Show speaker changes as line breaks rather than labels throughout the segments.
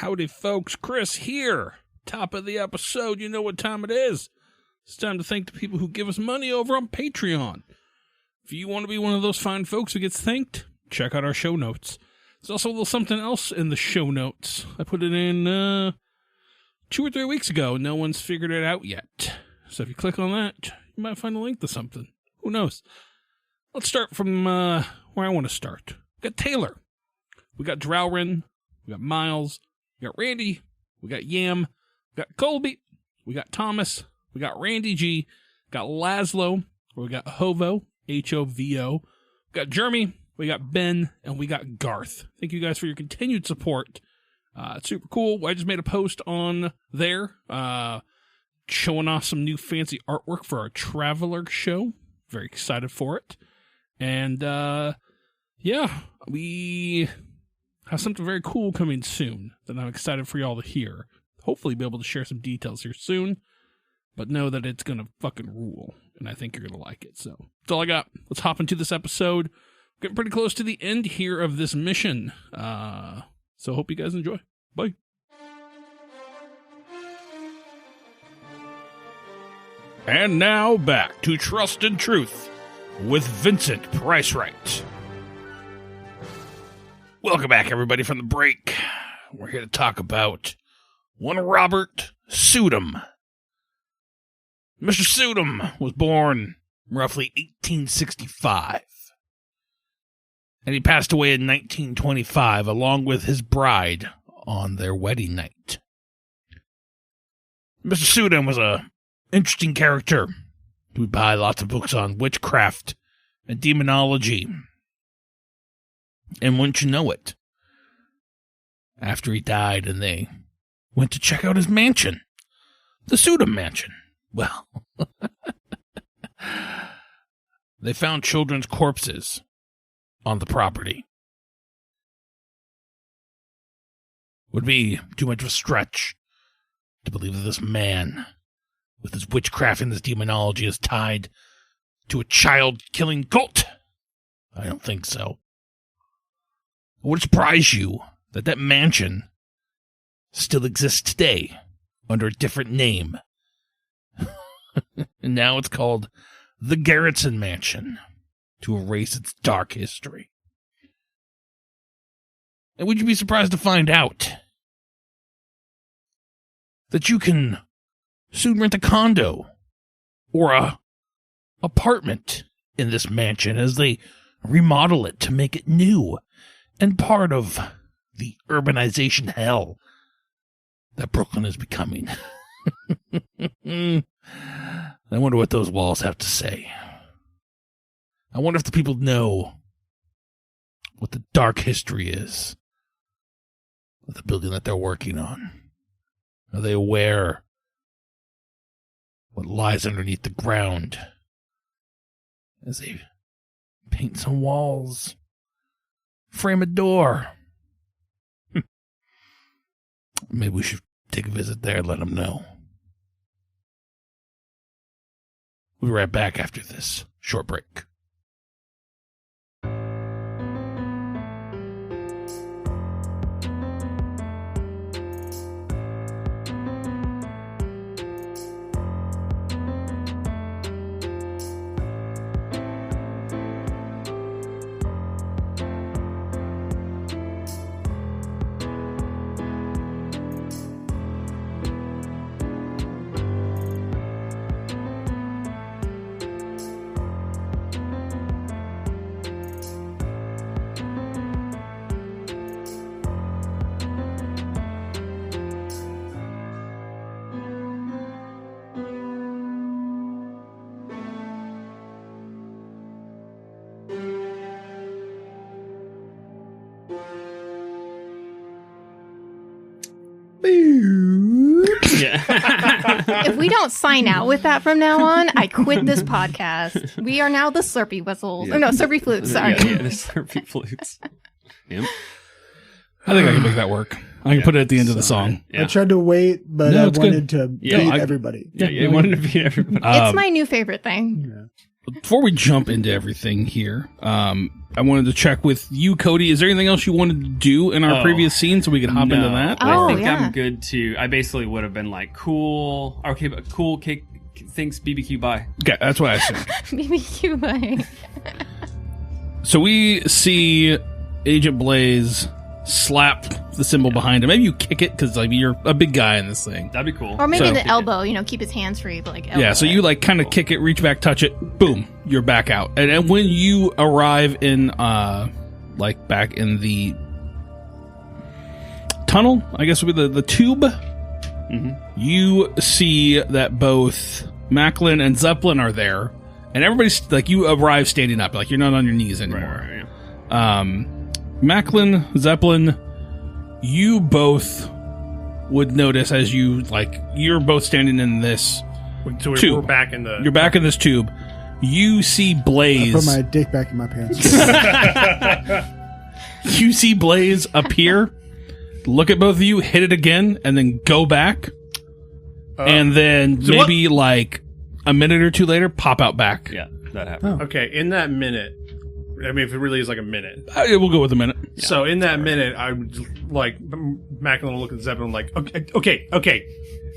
Howdy, folks. Chris here. Top of the episode. You know what time it is. It's time to thank the people who give us money over on Patreon. If you want to be one of those fine folks who gets thanked, check out our show notes. There's also a little something else in the show notes. I put it in 2 or 3 weeks ago. No one's figured it out yet. So if you click on that, you might find a link to something. Who knows? Let's start from where I want to start. We got Taylor. We got Drowrin. We got Miles. We got Randy. We got Yam. We got Colby. We got Thomas. We got Randy G. We got Laszlo. We got Hovo. Hovo. We got Jeremy. We got Ben. And we got Garth. Thank you guys for your continued support. It's super cool. I just made a post on there showing off some new fancy artwork for our Traveler show. Very excited for it. And, yeah, we have something very cool coming soon that I'm excited for y'all to hear. Hopefully be able to share some details here soon, but know that it's going to fucking rule, and I think you're going to like it. So that's all I got. Let's hop into this episode. Getting pretty close to the end here of this mission. So hope you guys enjoy. Bye. And now back to Trust and Truth with Vincent Pricewright. Welcome back, everybody, from the break. We're here to talk about one Robert Sudum. Mr. Sudum was born roughly 1865, and he passed away in 1925 along with his bride on their wedding night. Mr. Sudum was a interesting character. We buy lots of books on witchcraft and demonology. And wouldn't you know it, after he died and they went to check out his mansion, the Sudum Mansion, well, they found children's corpses on the property. Would be too much of a stretch to believe that this man, with his witchcraft and his demonology, is tied to a child-killing cult. I don't think so. It would surprise you that that mansion still exists today under a different name. And now it's called the Garretson Mansion to erase its dark history. And would you be surprised to find out that you can soon rent a condo or a apartment in this mansion as they remodel it to make it new and part of the urbanization hell that Brooklyn is becoming. I wonder what those walls have to say. I wonder if the people know what the dark history is of the building that they're working on. Are they aware what lies underneath the ground as they paint some walls, frame a door? Maybe we should take a visit there and let them know. We'll be right back after this short break.
If we don't sign out with that from now on, I quit this podcast. We are now the Slurpee whistles. Yeah. Oh, no, Slurpee flutes. Sorry.
Yeah, the Slurpee flutes. Yep.
I think I can make that work. I can put it at the end of the song.
Yeah. I tried to wait, but I wanted to beat everybody.
Yeah, you wanted to beat everybody.
It's my new favorite thing.
Yeah.
before we jump into everything here, I wanted to check with you, Cody. Is there anything else you wanted to do in our previous scene so we could hop into that?
Oh,
I think
yeah.
I'm good to. I basically would have been like, cool. Okay, but cool. Cake. Thanks, BBQ. Bye.
Okay, that's what I assumed.
BBQ bye.
So we see Agent Blaze slap the symbol behind him. Maybe you kick it because like you're a big guy in this thing.
That'd be cool.
Or maybe
So-
the elbow, keep his hands free, but like elbow.
Yeah, so you like kind of kick it, reach back, touch it, boom, you're back out. And when you arrive in, like back in the tunnel, I guess would be the tube, you see that both Macklin and Zeppelin are there, and everybody's like, you arrive standing up, like you're not on your knees anymore.
Right, yeah.
Macklin, Zeppelin, you both would notice as you're both standing in this
So
tube.
we're back in the.
You're back in this tube. You see Blaze.
Put my dick back in my pants.
You see Blaze appear, look at both of you, hit it again, and then go back. And then
so
maybe like a minute or two later, pop out back.
Yeah, that happened.
Okay, in that minute, I mean, if it really is like a minute.
We'll go with a minute.
So in that minute, I would like Macklin will look at Zeppelin like, okay.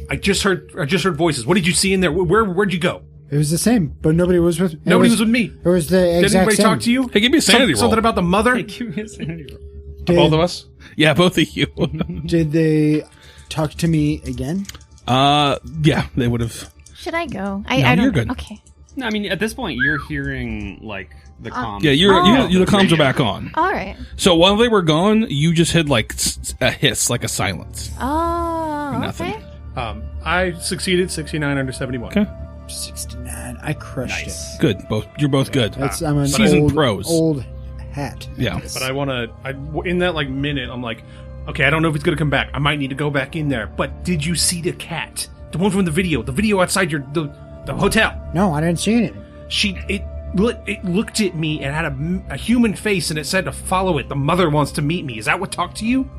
I just heard voices. What did you see in there? Where'd you go?
It was the same, but nobody was with.
Nobody was with me.
It was the
Did
exact
anybody
same.
talk to you?
Hey, give me a sanity roll.
Something about the mother.
Hey, give me a sanity roll.
Did,
Both of us? Yeah, both of you.
Did they talk to me again?
Yeah, they would have.
Should I go?
No,
I don't
you're good.
Okay.
No, I mean, at this point, you're hearing like the comms.
Yeah, the comms are back on.
All right.
So while they were gone, you just had like a hiss, like a silence.
Oh,
Nothing.
okay.
I succeeded 69 under 71.
Okay.
69. I crushed
Nice.
Good. You're both good.
it. I'm an
Seasoned pros.
old hat.
Yeah.
But in that like minute, I'm like, okay, I don't know if he's gonna come back. I might need to go back in there. But did you see the cat? The one from the video outside the hotel.
No, I didn't see it.
It looked at me and had a human face and it said to follow it. The mother wants to meet me. Is that what talked to you?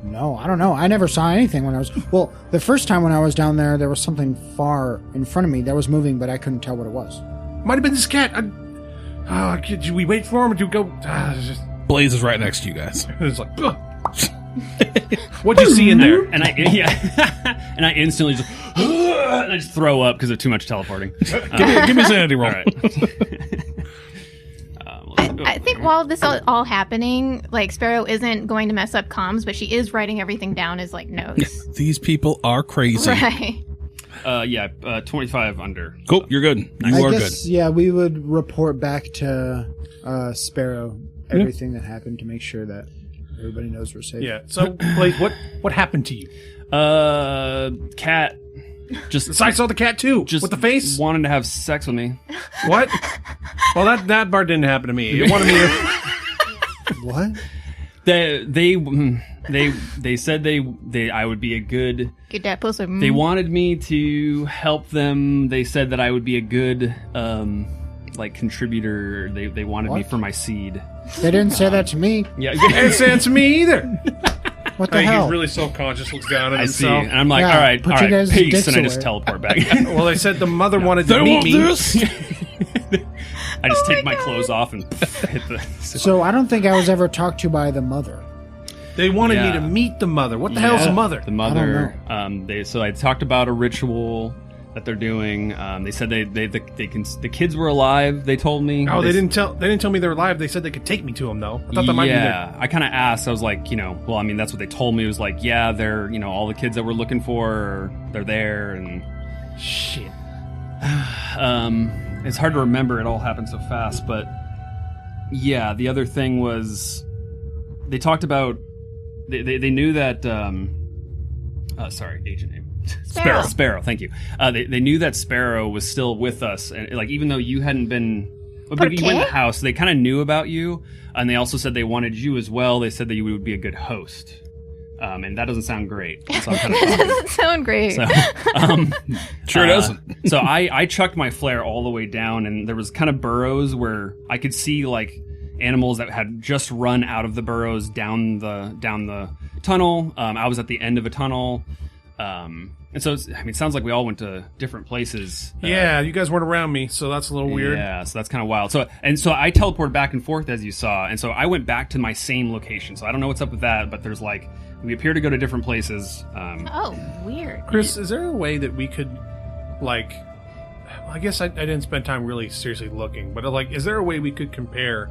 No, I don't know. I never saw anything when I was. Well, the first time when I was down there, there was something far in front of me that was moving, but I couldn't tell what it was.
Might have been this cat. Did we wait for him or do we go?
Blaze is right next to you guys.
It's like, ugh. What'd you see in there?
And and I instantly just and I just throw up because of too much teleporting.
Give me a sanity roll.
All right.
I think while this is all happening, like Sparrow isn't going to mess up comms, but she is writing everything down as like notes.
These people are crazy.
Right.
25 under.
Cool. You're good. You
I
are
guess,
good.
yeah, we would report back to Sparrow everything that happened to make sure that everybody knows we're safe.
Yeah. So, Blaze, what happened to you?
Cat. Just
I saw the cat too.
just
with the face.
wanted to have sex with me.
What? Well, that part didn't happen to me. It wanted me to.
What?
They said they I would be a good.
Get that pussy.
They wanted me to help them. They said that I would be a good like contributor. They wanted me
What?
for my seed.
They didn't say that to me.
Yeah,
Ain't saying to me either.
What the hell?
He's really self-conscious. Looks down at
I see,
himself.
and I'm like,
Yeah,
all right,
put your guys'
peace,
dicks
and I just
away.
teleport back.
Well, they said the mother wanted
They
to meet
want
me.
this.
I just take my clothes off and hit the.
So I don't think I was ever talked to by the mother.
They wanted me
Yeah.
to meet the mother. What the hell's a mother?
The mother. So I talked about a ritual that they're doing. They said the kids were alive. They told me.
Oh, they didn't tell me they were alive. They said they could take me to him though. I thought that might be their.
I kind of asked. I was like, well, I mean, that's what they told me. It was like, yeah, they're, all the kids that we're looking for, they're there, and
Shit.
it's hard to remember. It all happened so fast, but yeah, the other thing was they talked about they knew that. Sorry, agent name.
Sparrow.
Sparrow, thank you. They knew that Sparrow was still with us, and like even though you hadn't been, but you went in the house, they kind of knew about you, and they also said they wanted you as well. They said that you would be a good host, and that doesn't sound great. So I'm kind of
Doesn't sound great.
so,
Sure doesn't.
so I chucked my flare all the way down, and there was kind of burrows where I could see like animals that had just run out of the burrows down the tunnel. I was at the end of a tunnel. And so, it sounds like we all went to different places.
Yeah, you guys weren't around me, so that's a little weird.
Yeah, so that's kind of wild. So I teleported back and forth, as you saw, and so I went back to my same location. So I don't know what's up with that, but there's like, we appear to go to different places.
Oh, weird.
Chris, is there a way that we could, like, I guess I didn't spend time really seriously looking, but like, is there a way we could compare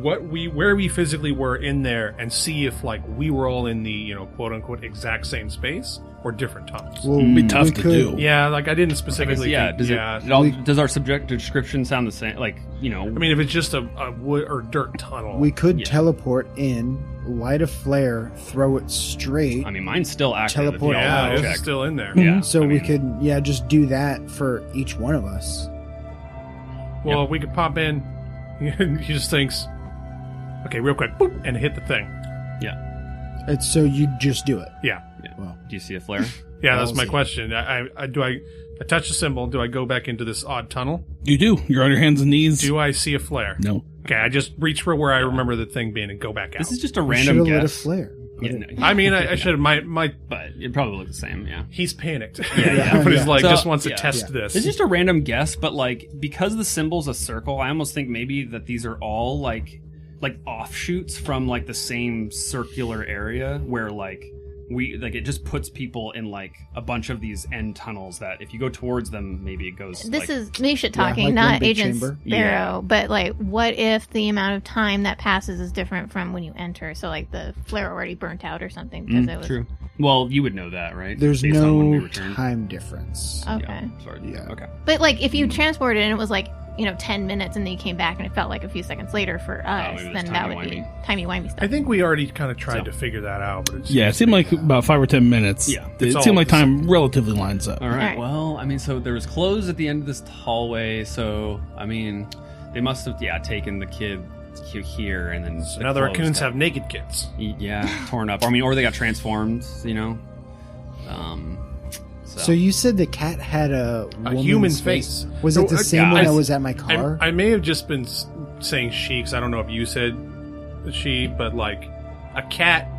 where we physically were in there and see if like we were all in the quote unquote exact same space or different tunnels?
Well,
It'd be tough to
could.
do.
Yeah, like I didn't specifically.
Does our subjective description sound the same? Like,
I mean, if it's just a wood or dirt tunnel,
We could teleport in, light a flare, throw it straight.
I mean, mine's still active.
Teleport
if you all
out.
wanna
it's
check.
still in there.
Yeah.
So
I
we
mean-
could, just do that for each one of us.
Well, we could pop in. He just thinks, okay, real quick, boop, and hit the thing.
Yeah.
It's so you just do it.
Yeah,
Well,
Do you see a flare?
yeah. That's my
Ballsy.
question. I touch the symbol. Do I go back into this odd tunnel?
You do. You're on your hands and knees.
Do I see a flare?
No.
Okay, I just reach for where I remember the thing being and go back out.
This is just a
you
random
should have lit a
guess.
flare.
Yeah,
Put
no,
it-
I mean, I should have. My
but it probably looked the same. Yeah.
he's panicked.
Yeah.
But he's like
So,
just wants to
yeah.
test
Yeah.
this.
It's just a random guess, but like because the symbol's a circle, I almost think maybe that these are all like offshoots from like the same circular area where like it just puts people in like a bunch of these end tunnels that if you go towards them, maybe it goes.
This
like,
is Misha talking,
like one
not
big
Agent
chamber.
Sparrow. But like, what if the amount of time that passes is different from when you enter? So like the flare already burnt out or something because it was
true. Well, you would know that, right?
There's
Based on when we
no
returned.
time difference.
okay.
Yeah. Sorry.
Yeah.
Okay.
But like, if you transported and it was like 10 minutes and then you came back and it felt like a few seconds later for us,
maybe it was
then that would be timey-wimey stuff.
I think we already kind of tried to figure that out, but
Yeah, it seemed like about 5 or 10 minutes.
Yeah.
It
It's all
seemed like
the
time relatively lines up.
All right.
Alright.
Well, I mean, so there was clothes at the end of this hallway. So I mean, they must have taken the kid here and then.
now the raccoons have naked kids.
torn up. Or they got transformed.
So you said the cat had a woman's
human face.
Was it the
So,
same
yeah,
one
I-
that was at my car?
I may have just been saying she, because I don't know if you said she, but like a cat,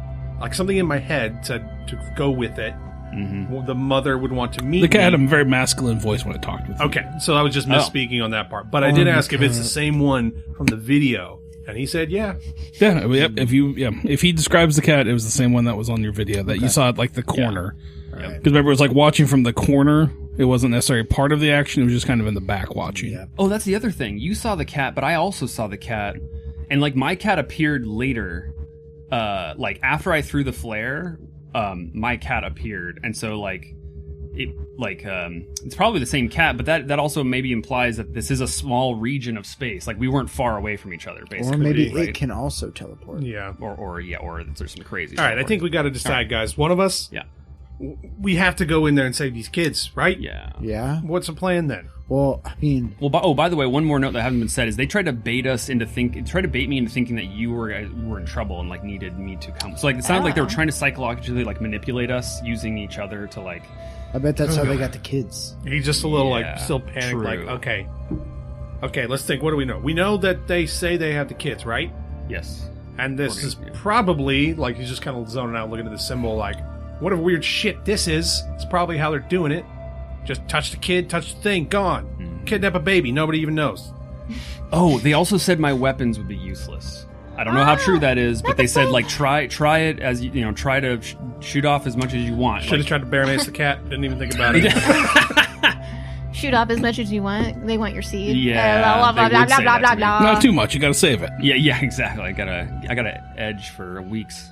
like something in my head said to go with it.
Mm-hmm.
The mother would want to meet
The cat had
me.
a very masculine voice when it talked with you.
Okay, so I was just misspeaking on that part, but I did ask if it's the same one from the video, and he said, "Yeah."
Yeah, if he describes the cat, it was the same one that was on your video that you saw at like the corner. Because remember, it was like watching from the corner. It wasn't necessarily part of the action. It was just kind of in the back watching.
Yeah.
Oh, that's the other thing. You saw the cat, but I also saw the cat, and like my cat appeared later. Like after I threw the flare, my cat appeared, and so like it's probably the same cat, but that also maybe implies that this is a small region of space. Like we weren't far away from each other, basically.
Or maybe
right?
it can also teleport.
Yeah.
or there's some crazy.
All right, I think we got to decide, guys. One of us,
Yeah.
we have to go in there and save these kids, right?
Yeah.
Yeah?
What's the plan then?
Well, I mean,
Well, by the way, one more note that hasn't been said is they tried to bait me into thinking that you were in trouble and like needed me to come. So like it sounded like they were trying to psychologically like manipulate us using each other to like.
I bet that's how they got the kids.
He's just a little
Yeah,
like still panicked.
true.
Like, okay, let's think. What do we know? We know that they say they have the kids, right?
Yes.
And this
Okay,
is
yeah.
probably like he's just kind of zoning out, looking at the symbol. Like, whatever weird shit this is, it's probably how they're doing it. Just touch the kid, touch the thing, gone. Kidnap a baby, nobody even knows.
Oh, they also said my weapons would be useless. I don't know how true that is, but they said like try it as try to shoot off as much as you want.
Should have
Like,
tried to bear mace the cat. Didn't even think about it.
Shoot off as much as you want. They want your seed.
Yeah,
Blah, blah,
they
blah,
would
blah,
say
blah,
that
blah,
to me.
blah.
Not too much. You got to save it.
yeah, exactly. I got a edge for weeks.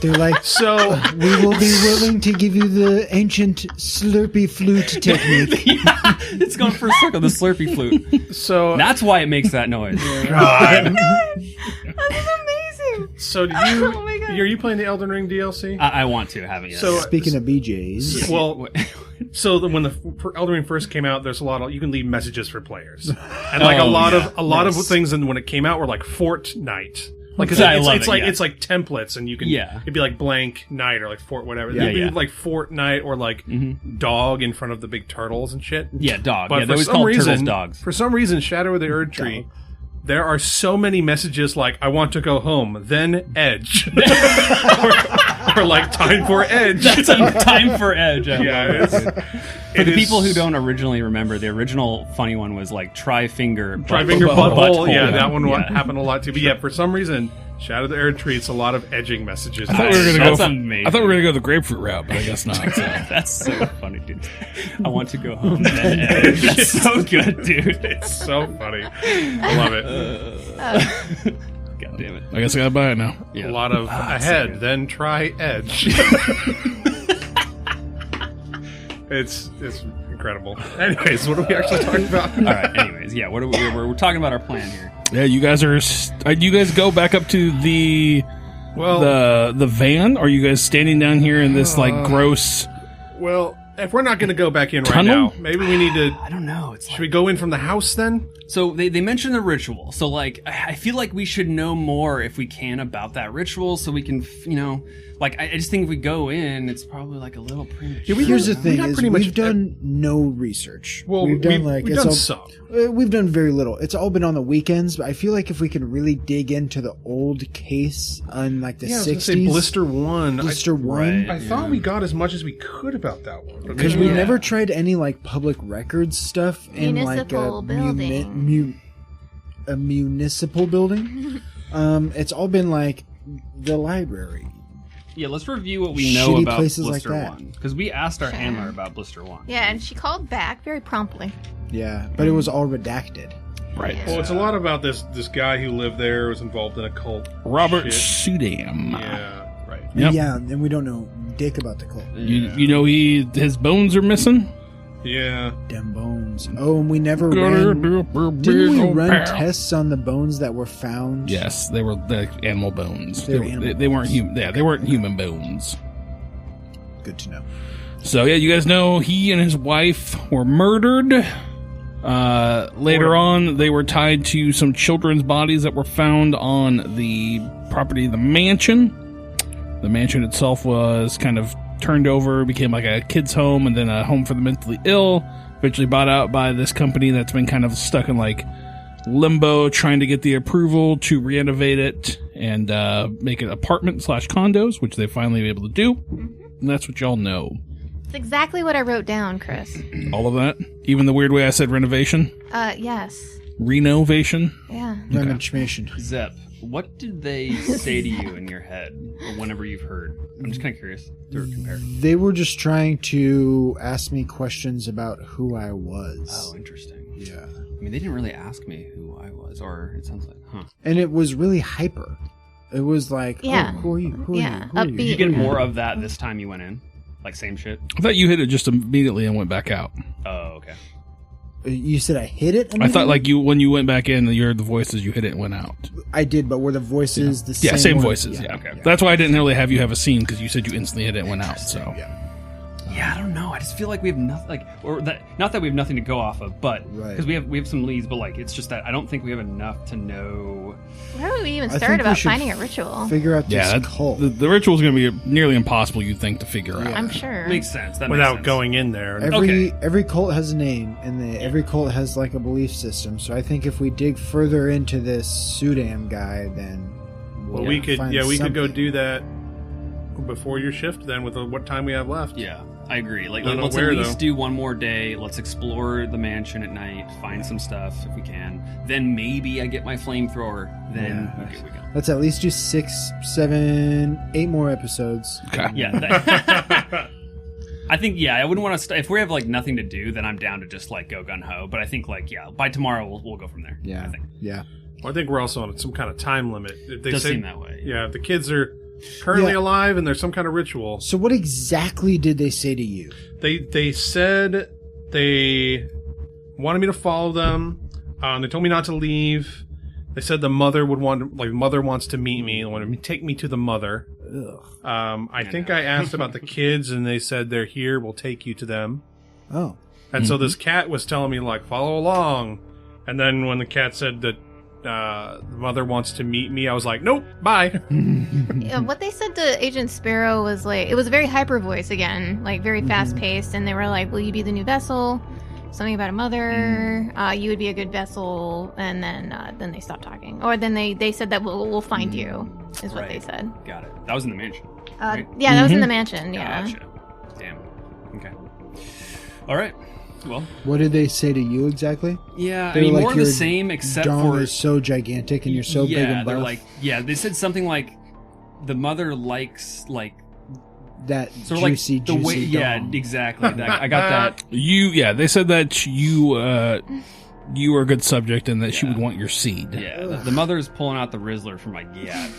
They're like,
So
we will be willing to give you the ancient Slurpee flute technique.
It's going for a circle. The Slurpee flute.
so
That's why it makes that noise.
God.
That's amazing.
So do you?
Oh my God.
Are you playing the Elden Ring DLC?
I want to, haven't yet.
So-
Speaking of BJs,
Well, so when the Elden Ring first came out, there's a lot of you can leave messages for players, and like
Oh,
a lot
yeah.
of things. And when it came out, were like Fortnite. Like, cause
I
it's,
love
it's
it,
like
yeah.
it's like templates, and you can it'd be like blank night or like Fort whatever.
Yeah,
It'd be
yeah.
like Fortnite or like dog in front of the big turtles and shit.
yeah, dog.
But
Yeah, they
for
always
some
call
reason,
turtles dogs.
For some reason, Shadow of the Erd Tree, there are so many messages like "I want to go home," then Edge, or more like time for Edge.
That's time for Edge.
Yeah,
for the people who don't originally remember, the original funny one was like tri-finger
butthole. Yeah, that one happened a lot too. But yeah, for some reason, Shadow of the Air Treats a lot of edging messages.
I thought we were going to go.
Amazing.
I thought we were going to go the grapefruit route, but I guess not. So.
That's so funny, dude. I want to go home. Then Edge. That's so good, dude.
It's so funny. I love it.
God damn it!
I guess I gotta buy it now.
Yeah. A lot of ahead, then try Edge. It's incredible. Anyways, what are we actually talking about?
All right. Anyways, yeah. What are we're talking about our plan here.
Yeah, you guys go back up to the van? Are you guys standing down here in this like gross?
Well, if we're not going to go back in
tunnel?
right now, maybe we need to.
I don't know.
Should we go in from the house then?
So they mentioned the ritual. So like I feel like we should know more if we can about that ritual, so we can like I just think if we go in, it's probably like a little premature.
Here's the thing: is we've done no research.
Well, we've done some.
We've done very little. It's all been on the weekends, but I feel like if we could really dig into the old case on like the 60s,
say Blister 1.
I
thought we got as much as we could about that one.
Because we never tried any like public records stuff in like a municipal building. It's all been like the library.
Yeah, let's review what we know about Blister 1. Because we asked our handler about Blister 1.
Yeah, and she called back very promptly.
Yeah, but it was all redacted.
Right.
Well, it's a lot about this guy who lived there, was involved in a cult.
Robert Sudam.
Yeah, right.
Yep.
Yeah, and we don't know dick about the cult.
You know his bones are missing?
Yeah.
Them bones. Oh, and we never ran... Didn't we run tests on the bones that were found?
Yes, they were the animal bones.
They
weren't human. Yeah, they weren't human bones.
Good to know.
So yeah, you guys know he and his wife were murdered. Later on, they were tied to some children's bodies that were found on the property of the mansion. The mansion itself was kind of turned over, became like a kid's home and then a home for the mentally ill. Eventually bought out by this company that's been kind of stuck in like limbo, trying to get the approval to renovate it and make it apartment/condos, which they finally were able to do. And that's what y'all know.
It's exactly what I wrote down, Chris.
All of that? Even the weird way I said renovation?
Yes.
Renovation?
Yeah.
Renovation.
Zep, what did they say to you in your head, or whenever you've heard? I'm just kind of curious to compare.
They were just trying to ask me questions about who I was.
Oh, interesting.
Yeah.
I mean, they didn't really ask me who I was, or it sounds like,
And it was really hyper. It was like, who are you? Who are you? Who are you?
Did you get more of that this time you went in? Like, same shit?
I thought you hit it just immediately and went back out.
Oh, okay.
You said I hit it?
I thought like when you went back in, you heard the voices, you hit it and went out.
I did, but were the voices the same?
Yeah, same
one?
voices. Yeah. Okay. That's why I didn't really have you have a scene, because you said you instantly hit it and went out. So
Yeah, I don't know. I just feel like we have nothing, not that we have nothing to go off of, but because we have some leads, but like it's just that I don't think we have enough to know.
Where would we even start about finding a ritual?
Figure out this cult.
The ritual is going to be nearly impossible, you'd think, to figure out.
I'm sure.
Makes sense. That
without
makes sense.
going in there.
Every cult has a name, and every cult has like a belief system. So I think if we dig further into this Sudam guy, then
we could go do that before your shift. Then with what time we have left.
Yeah. I agree. Like, let's at least do one more day. Let's explore the mansion at night. Find some stuff if we can. Then maybe I get my flamethrower. Then we go.
Let's at least do 6, 7, 8 more episodes.
Okay.
Yeah. I think I wouldn't want to. If we have like nothing to do, then I'm down to just like go gun ho. But I think by tomorrow we'll go from there.
Yeah.
I think.
Yeah.
Well, I think we're also on some kind of time limit. If they
does seem that way.
Yeah. If the kids are currently alive and there's some kind of ritual.
So what exactly did they say to you?
They said they wanted me to follow them. They told me not to leave. They said the mother mother wants to meet me. They wanted me to take me to the mother. I think I asked about the kids and they said they're here. We'll take you to them.
Oh.
And so this cat was telling me like follow along. And then when the cat said that the mother wants to meet me, I was like, nope, bye.
What they said to Agent Sparrow was like, it was a very hyper voice again, like very fast paced, and they were like, will you be the new vessel? something about a mother. You would be a good vessel, and then they stopped talking. Or then they said that we'll find you, is what they said.
Got it. That was in the mansion. Right?
Yeah, that was in the mansion. Yeah.
Gotcha. Damn. Okay. All right. Well,
What did they say to you exactly?
yeah.
They
I mean,
were
more
like,
of the
your
same, except
Dong
for
is so gigantic and you're so big and
they're
buff.
like, they said something like the mother likes like
that
sort of
juicy,
like the way.
juicy
Yeah,
dong.
exactly. I got that.
They said that you were a good subject and that she would want your seed.
Yeah, the mother's pulling out the Rizzler from my gap.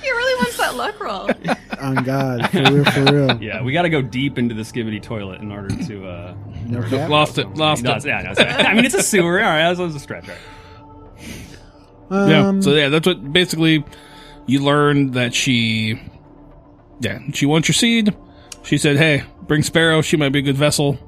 He really wants that luck roll.
On God, for real, for real.
Yeah, we got to go deep into the skibbity toilet in order to.
No cap?
Lost it.
No, I mean, it's a sewer. All right, that was a stretch. Right.
Yeah. So that's what basically you learned that she wants your seed. She said, "Hey, bring Sparrow. She might be a good vessel."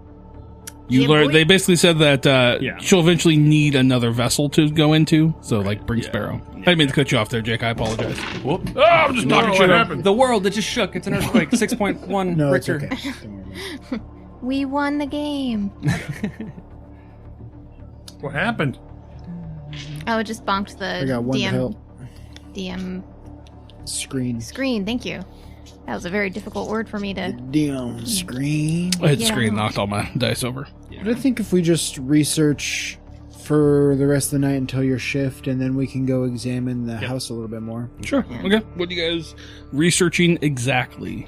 You
Yeah,
learned.
boy.
They basically said that she'll eventually need another vessel to go into. So, like, bring Sparrow. I didn't mean to cut you off there, Jake. I apologize.
Whoop.
Oh, I'm just knocking shit up.
The world that just shook. It's an earthquake. 6.1
No, it's
Richter.
okay. Don't worry about it.
We won the game.
What happened?
Oh, it just bonked the
I got one to help.
DM
Screen.
screen. Thank you. That was a very difficult word for me to.
Damn screen.
I hit
Yeah.
screen, knocked all my dice over.
But I think if we just research for the rest of the night until your shift, and then we can go examine the house a little bit more.
Sure.
Yeah.
Okay. What are you guys researching exactly?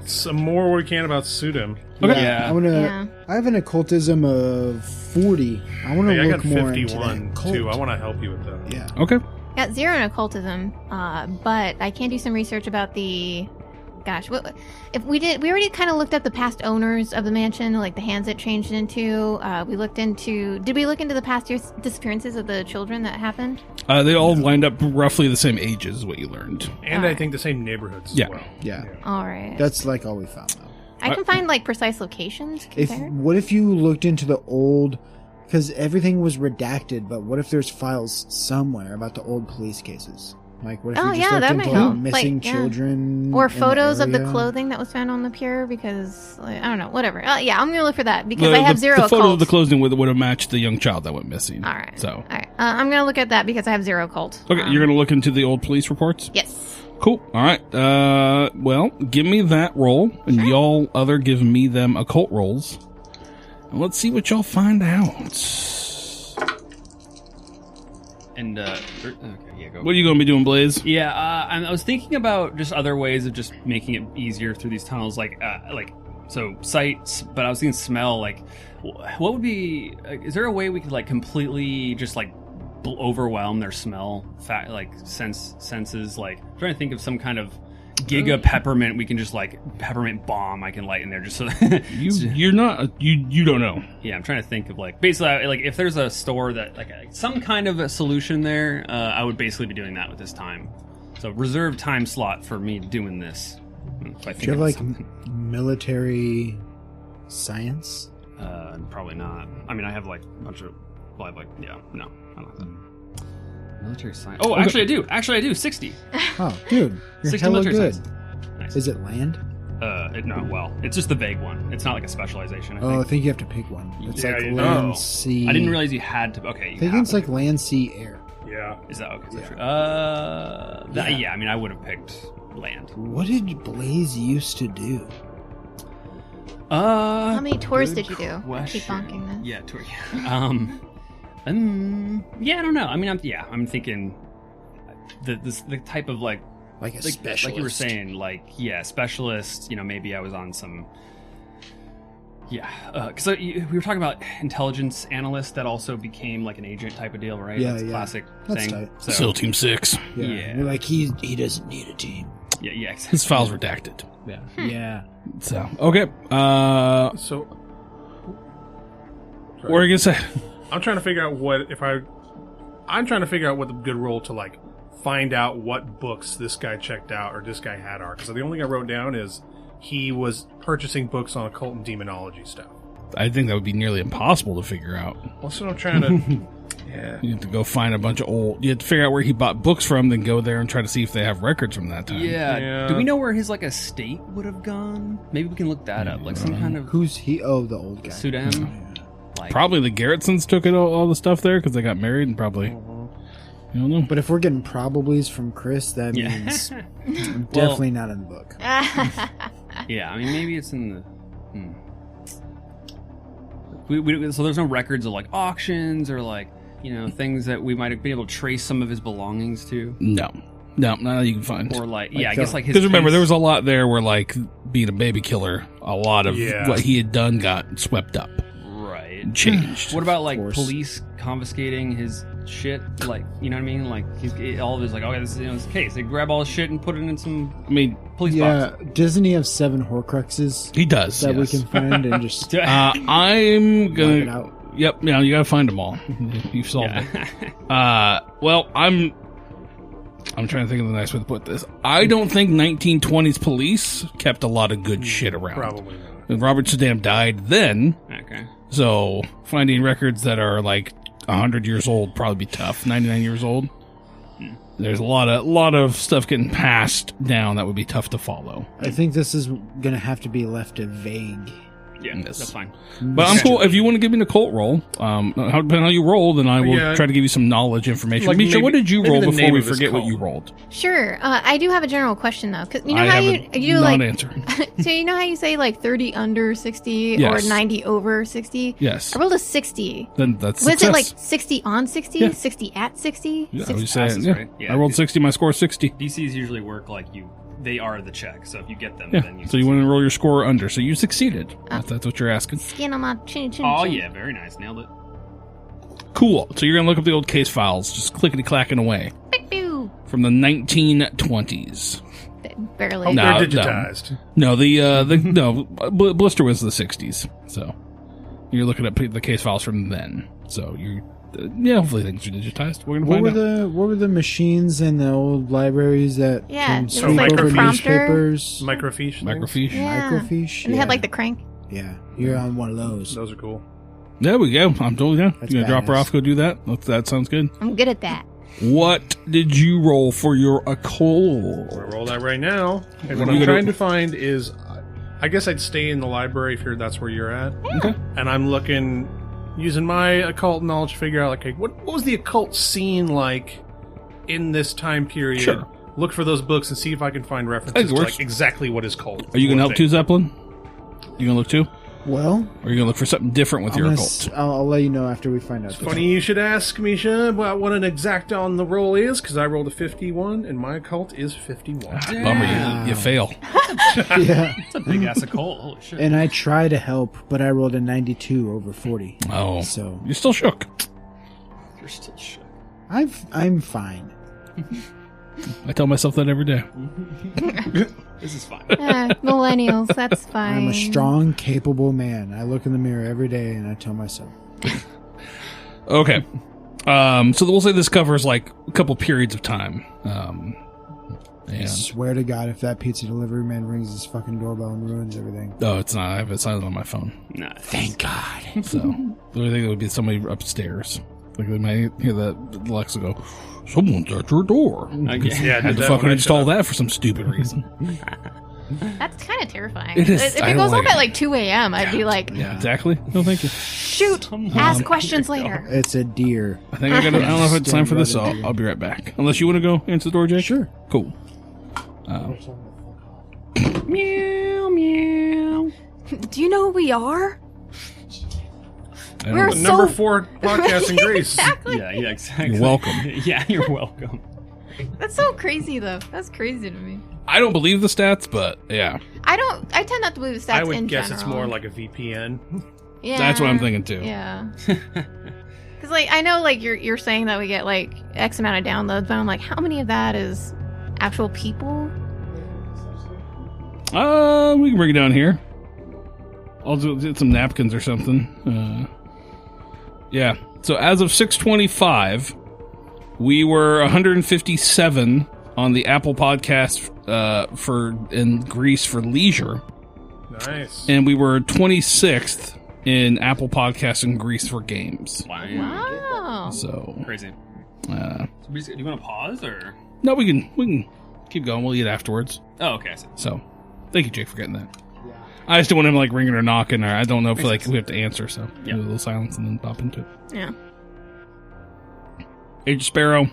Some more we can about Sudem.
Okay.
Yeah.
I want to.
Yeah.
I have an occultism of 40. I want to
Hey, I
look
got
more into
51
that cult.
too. I want to help you with that.
Yeah.
Okay.
Got 0 in occultism, but I can do some research about the. Gosh, if we already kind of looked up the past owners of the mansion, like the hands it changed into. Did we look into the past year's disappearances of the children that happened?
They all lined up roughly the same ages, is what you learned.
And I think the same neighborhoods as
Yeah.
well.
Yeah.
All right.
That's like all we found though.
I can find like precise locations compared.
What if you looked into the old, because everything was redacted, but what if there's files somewhere about the old police cases? Like, what if
Oh,
you just
yeah, that
looked
might
into
help.
missing
Like, yeah.
children?
Or
in the
photos of the
area?
clothing that was found on the pier, because like, I don't know, whatever. Yeah, I'm gonna look for that because I have 0
The photo of
occult.
the clothing would have matched the young child that went missing.
All right.
So,
All right. I'm gonna look at that because I have 0 occult.
okay, you're going to look into the old police reports?
Yes.
Cool. All right. Well, give me that roll, and y'all other give me them occult rolls. And let's see what y'all find out.
And okay, yeah, go.
What are you going to be doing, Blaze?
Yeah, I was thinking about just other ways of just making it easier through these tunnels, like so sights. But I was thinking smell. Like, what would be? Is there a way we could like completely just like overwhelm their smell, senses? Like, I'm trying to think of some kind of giga peppermint we can just like peppermint bomb I can light in there just so.
You don't know.
Yeah, I'm trying to think of like basically like if there's a store that like some kind of a solution there, I would basically be doing that with this time. So reserve time slot for me doing this. If I think
Do you have
of
like
something.
military science?
Probably not. I mean, I have like a bunch of. Well, I have like I don't know. Military science. Oh, actually, I do. 60.
Oh, dude, you're
60
hella
military
good.
science. Nice.
Is it land?
No. Well, it's just the vague one. It's not like a specialization. I
Oh, I
think.
think you have to pick one. It's
Yeah,
like
you
land,
know.
sea.
I didn't realize you had to. Okay.
I think it's like land, sea, air.
Yeah.
Is that okay? Is that
Yeah.
true?
Yeah.
Yeah. I mean, I would have picked land.
What did Blaze used to do?
How many tours did you do? I keep
Question.
bonking this.
Yeah, tour. Yeah, I don't know. I mean, I'm thinking the type of like
Like a
like,
specialist.
like you were saying, like specialist. Maybe I was on some. Yeah, because we were talking about intelligence analyst that also became like an agent type of deal, right?
Yeah,
That's a
yeah.
classic
That's
thing.
tight.
So,
SEAL Team 6.
Yeah.
You're like he doesn't need a team.
yeah, exactly.
His file's redacted.
Yeah.
Yeah.
So, okay.
So
What are you going to say?
I'm trying to figure out I'm trying to figure out what the good role to like find out what books this guy checked out or this guy had are. Because the only thing I wrote down is he was purchasing books on occult and demonology stuff.
I think that would be nearly impossible to figure out.
Well, so I'm trying to. Yeah.
You have to go find a bunch of old. You have to figure out where he bought books from, then go there and try to see if they have records from that time.
Yeah. Do we know where his like estate would have gone? Maybe we can look that up. Like some kind of
Who's he? Oh, the old guy.
suit him. Like,
Probably the Garretsons took it all the stuff there because they got married and probably. You don't know.
But if we're getting probablys from Chris, that
Yeah.
means I'm definitely not in the book.
Yeah, I mean maybe it's in the. So there's no records of like auctions or like things that we might have been able to trace some of his belongings to.
No, not that you can find.
Or like I guess like his.
Because remember,
case-
there was a lot there where like being a baby killer, a lot of what he had done got swept up,
right,
and changed.
What about like
course.
police confiscating his shit? Like you know what I mean? Like all of his like okay, this is his case. They grab all his shit and put it in some
I mean,
police
Yeah,
box.
doesn't he have 7 Horcruxes
he does.
that we
yes.
can find and just
I'm
wipe it
gonna.
out?
Yep. Yeah, you gotta find them all. You've solved it. Well, I'm trying to think of the nice way to put this. I don't think 1920s police kept a lot of good shit around.
Probably not.
And Robert Saddam died then,
Okay.
so finding records that are like 100 years old probably be tough. 99 years old. There's a lot of stuff getting passed down that would be tough to follow.
I think this is gonna have to be left vague.
Yeah,
Yes.
that's fine.
But I'm cool if you want to give me an occult roll. Depending on how you roll, then I will
Yeah.
try to give you some knowledge information.
Like
Misha, what
maybe-
did you
maybe
roll
the
before
name
we
of his
forget what
cult.
you rolled?
Sure. I do have a general question though, because you know
I
how
have
you
a
do like
non-answer.
so you know how you say like 30 under 60
Yes.
or 90 over 60.
Yes.
I rolled a 60.
Then that's
Was
success.
it like 60 on 60?
Yeah.
60 at 60?
Yeah, I
60
was saying,
passes,
yeah.
right? Yeah.
I rolled 60. My score is 60.
DCs usually work like they are the check. So if you get them,
Yeah.
then you.
So you want to roll your score under. So you succeeded. If that's what you're asking.
Skin on my chin chin.
Oh
chin.
yeah, very nice, nailed it.
Cool. So you're going to look up the old case files, just clickety-clacking away
Pew, pew.
from the 1920s.
Barely.
No.
They're digitized.
No, Blister was the 60s. So you're looking at the case files from then. So hopefully things are digitized. We're going to find out.
What were the machines in the old libraries that
Yeah,
can
it was
sweep
like
over
the prompter.
newspapers?
Microfiche. things?
Microfiche.
Yeah.
Microfiche.
And they had like the crank.
Yeah, you're on one of those.
Those are cool.
There we go. I'm totally down.
That's
You gonna drop her
badass.
off? Go do that. That sounds good.
I'm good at that.
What did you roll for your occult?
I'm gonna roll that right now. And what
You
I'm
gotta-
trying to find is, I guess I'd stay in the library if that's where you're at.
Okay.
And I'm looking, using my occult knowledge to figure out, like, hey, what was the occult scene like in this time period?
Sure.
Look for those books and see if I can find
That
references to
works.
like exactly what is cult.
Are you going to help too, Zeppelin? You going to look too?
Well,
Or are you going to look for something different with
I'm
your
gonna
occult?
I'll let you know after we find out.
Funny you should ask, Misha, about what an exact on the roll is, because I rolled a 51, and my occult is 51.
Bummer, you fail.
Yeah,
It's a big ass occult. Holy shit.
and I try to help, but I rolled a 92 over 40.
Oh,
So
you're still shook.
You're still shook.
I'm fine.
I tell myself that every day.
This is fine.
Millennials, that's fine.
I'm a strong, capable man. I look in the mirror every day and I tell myself.
Okay. So we'll say this covers like a couple periods of time.
I
And
swear to God, if that pizza delivery man rings his fucking doorbell and ruins everything.
oh, it's not. I have it silent on my phone.
Nice.
Thank God.
So the only thing it would be somebody upstairs. Like they might hear that Alexa go, "Someone's at your door."
Okay.
Yeah, I
Had
did
to
that
fucking
when I
install
shut up.
that for some stupid reason.
That's kind of terrifying.
It is.
If
I
it
don't
goes
like
off
it.
at like 2 a.m., I'd be like,
Yeah, exactly. No, thank you.
shoot, ask questions later.
It's a deer.
I think I got. I don't know if it's time for this. So
Stand right
I'll be right back. Unless you want to go answer the door, Jake.
Sure.
Cool.
Meow meow.
Do you know who we are?
I don't
We're
know.
so-
Number 4 podcast in Greece.
Exactly.
Yeah, exactly.
You're welcome.
Yeah, you're welcome.
That's so crazy, though. That's crazy to me.
I don't believe the stats, but yeah,
I tend not to believe the stats
I would
in
guess
general.
it's more like a VPN.
Yeah.
that's what I'm thinking too.
Yeah. Because, like, I know, like, you're saying that we get, like, X amount of downloads, but I'm like, how many of that is actual people?
We can bring it down here. I'll do some napkins or something. Yeah. So as of 6:25, we were 157 on the Apple Podcast in Greece for leisure,
Nice.
and we were 26th in Apple Podcasts in Greece for games.
Wow.
Wow. Wow.
So
Crazy.
uh,
Do you want to pause or?
no, we can keep going. We'll eat afterwards.
Oh, okay. I see.
So thank you, Jake, for getting that. I just don't want him like ringing or knocking, or I don't know if
Makes
like
sense.
we have to answer. So
Yeah.
do a little silence and then pop into it.
Yeah.
Agent Sparrow,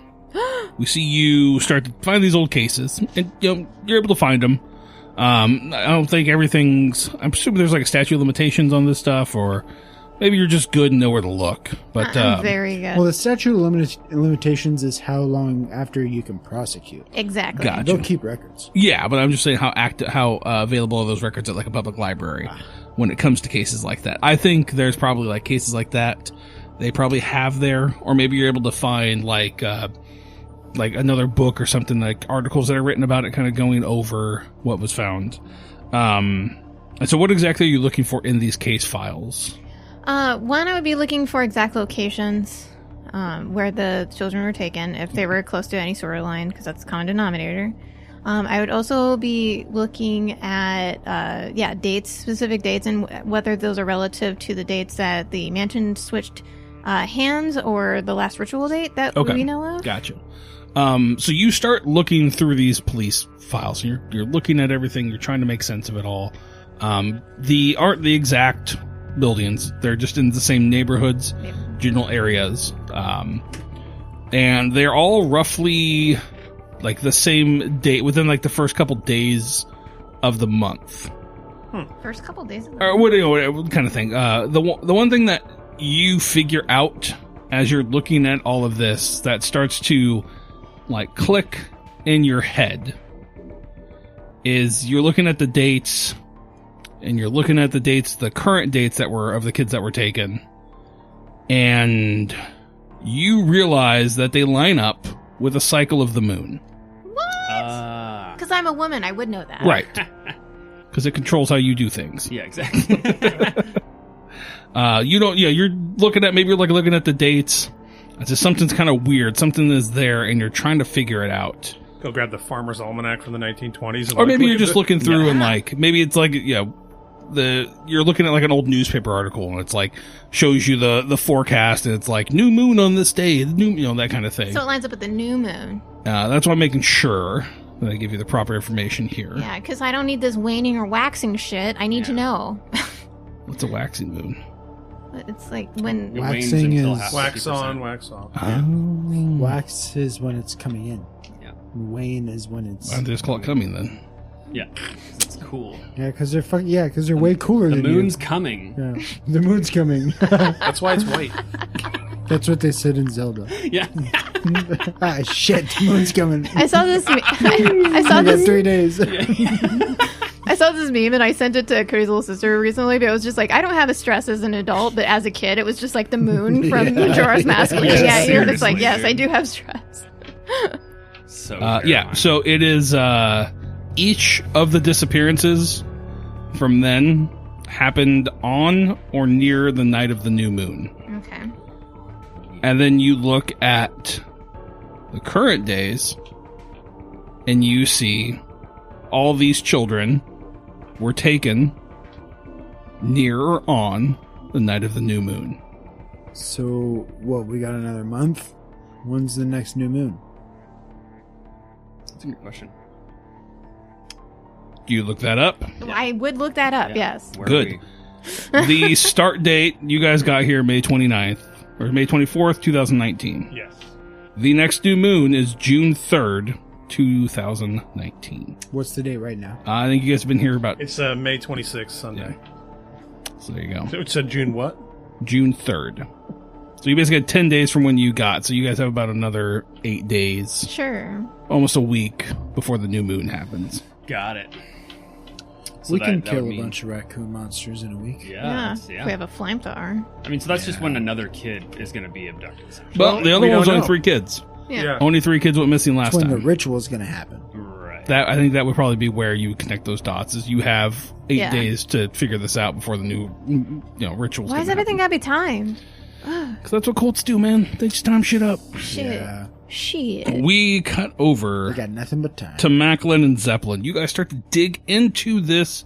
we see you start to find these old cases, and you're able to find them. I don't think everything's. I'm assuming there's like a statute of limitations on this stuff, or maybe you're just good and know where to look. But
I'm very good.
Well, the statute of limitations is how long after you can prosecute.
Exactly.
Gotcha.
They'll keep records.
yeah, but I'm just saying how available are those records at like a public library when it comes to cases like that. I think there's probably like cases like that they probably have there, or maybe you're able to find like another book or something, like articles that are written about it, kind of going over what was found. And so what exactly are you looking for in these case files?
One, I would be looking for exact locations where the children were taken, if they were close to any storyline, because that's the common denominator. I would also be looking at, dates, specific dates, and whether those are relative to the dates that the mansion switched hands or the last ritual date that we know of.
Gotcha. So you start looking through these police files. You're looking at everything. You're trying to make sense of it all. The aren't the exact buildings. They're just in the same neighborhoods, general areas. And they're all roughly like the same date within like the first couple days of the month.
First couple days of the
Or what kind of thing. The one thing that you figure out as you're looking at all of this that starts to like click in your head is you're looking at the dates, and you're looking at the current dates that were of the kids that were taken, and you realize that they line up with a cycle of the moon.
What? Because I'm a woman, I would know that.
Right. Because it controls how you do things.
Yeah, exactly.
You're looking at the dates. It's just something's kind of weird. Something is there, and you're trying to figure it out.
Go grab the Farmer's Almanac from the 1920s. And
Or maybe you're just
at
looking through and like, maybe it's like, you're looking at like an old newspaper article, and it's like, shows you the forecast, and it's like, new moon on this day, that kind of thing.
So it lines up with the new moon.
That's why I'm making sure that I give you the proper information here.
Yeah, because I don't need this waning or waxing shit. I need to know.
What's a waxing moon?
It's like when...
It wanes
Waxing
until
is-
half
wax
50%.
on, wax off.
Wax is when it's coming in.
Yeah.
Wane is when it's.
Why don't they just call it coming then?
Yeah. It's cool.
Yeah, because they're because they're way cooler
The
than
moon's
you.
coming.
Yeah, the moon's coming.
That's why it's white.
That's what they said in Zelda.
Yeah.
Ah, shit, the moon's coming.
I saw this... I saw
You got
this...
3 days.
I saw this meme and I sent it to Curry's little sister recently, but it was just like, I don't have a stress as an adult, but as a kid, it was just like the moon from Majora's Mask. Like,
Yeah,
yeah, it's like,
seriously,
yes,
dude.
I do have stress.
So
Yeah,
terrifying.
so it is each of the disappearances from then happened on or near the night of the new moon.
Okay.
And then you look at the current days, and you see all these children were taken near or on the night of the new moon.
So, what, we got another month? When's the next new moon?
That's a good question.
Do you look that up?
I would look that up,
Yeah.
yes.
Where
Good.
are we?
The start date you guys got here May 29th, or May 24th, 2019.
Yes.
The next new moon is June 3rd, 2019.
What's the date right now?
I think you guys have been here about...
It's May 26th, Sunday.
So there you go.
So it said June what?
June 3rd. So you basically had 10 days from when you got. So you guys have about another 8 days,
Sure.
almost a week before the new moon happens.
Got it. So
We
that-
can
that
kill
would
a
mean-
bunch of raccoon monsters in a week.
Yeah.
Yeah.
that's-
If we have a flamethrower.
I mean, so that's just when another kid is going to be abducted. essentially.
But the other
we
one was
don't
only
know.
3 kids.
Yeah.
Only 3 kids went missing last
That's when the
time.
ritual's going to happen.
Right.
That I think that would probably be where you would connect those dots. Is you have 8
Yeah.
days to figure this out before the new, rituals.
Why is everything gotta be timed?
Because that's what cults do, man. They just time shit up.
Shit.
Yeah.
Shit.
We cut over
We got nothing but time.
to Macklin and Zeppelin. You guys start to dig into this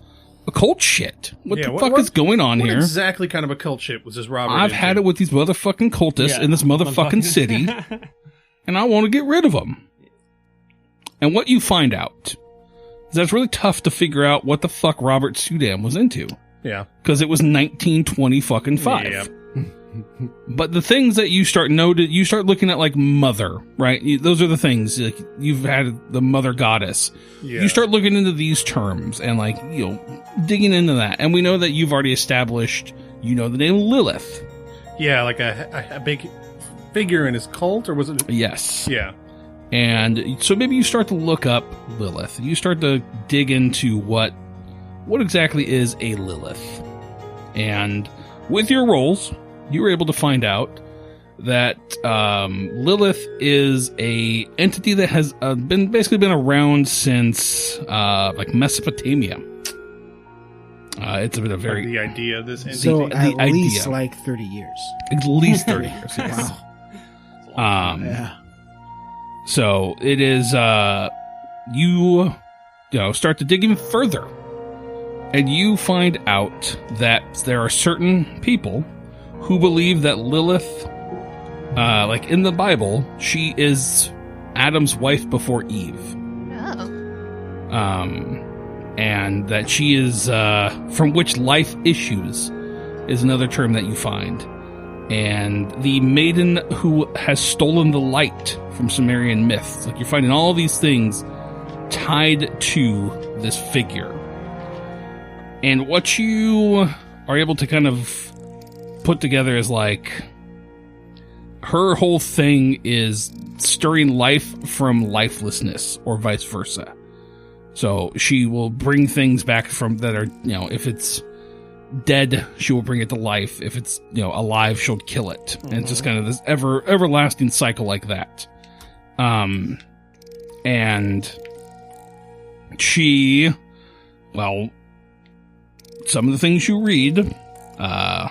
occult shit. What
Yeah,
the fuck is going on
what
here?
exactly kind of occult shit was this Robert
I've had it with these motherfucking cultists in this motherfucking city, and I want to get rid of them. And what you find out is that it's really tough to figure out what the fuck Robert Sudam was into.
Yeah.
Because it was 1920 fucking 5.
Yep.
But the things that you start looking at, like mother, right? Those are the things. Like, you've had the mother goddess.
Yeah.
You start looking into these terms and, like, digging into that. And we know that you've already established, the name Lilith.
Yeah, like a big figure in his cult, or was it?
Yes.
Yeah.
And so maybe you start to look up Lilith. You start to dig into what exactly is a Lilith. And with your rolls, you were able to find out that Lilith is a entity that has been around since like Mesopotamia. It's been a very
The idea of this entity.
So
the
at least
idea.
like 30 years.
at least 30 years. Yes.
Wow. Yeah.
So it is, you start to dig even further, and you find out that there are certain people who believe that Lilith, like in the Bible, she is Adam's wife before Eve.
Oh.
And that she is, from which life issues is another term that you find. And the maiden who has stolen the light from Sumerian myths. Like, you're finding all these things tied to this figure. And what you are able to kind of put together is like, her whole thing is stirring life from lifelessness, or vice versa. So she will bring things back from that are, if it's dead, she will bring it to life. If it's, alive, she'll kill it. And it's just kind of this everlasting cycle like that. And she, well, some of the things you read, I'm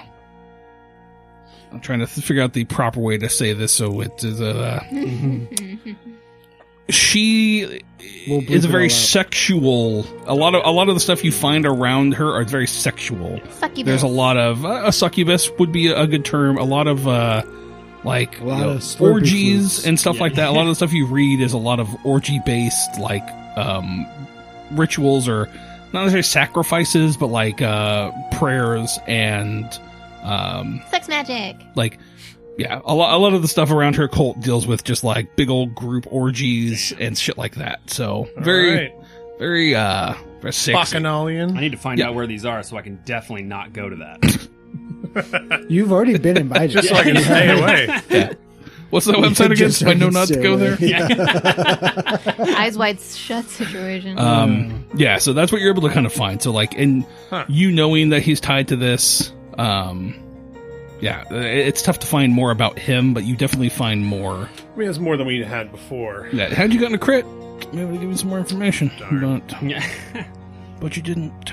trying to figure out the proper way to say this so it is she is a very sexual. A lot of the stuff you find around her are very sexual.
Succubus.
There's a lot of a succubus would be a good term. A lot of
of
orgies and stuff like that. A lot of the stuff you read is a lot of orgy based, like rituals, or not necessarily sacrifices, but like prayers and
Sex magic.
like. Yeah, a lot of the stuff around her cult deals with just like big old group orgies and shit like that. So very sexy.
Bacchanalian.
I need to find out where these are so I can definitely not go to that.
You've already been invited.
Just so I can stay away.
Yeah. What's the website again? So I know not to go there.
Eyes wide shut situation.
Yeah, so that's what you're able to kind of find. So like, and you knowing that he's tied to this, yeah, it's tough to find more about him, but you definitely find more.
I mean, that's more than we had before.
Yeah, how'd you gotten a crit? Maybe we'll give you some more information.
Darn.
But you didn't.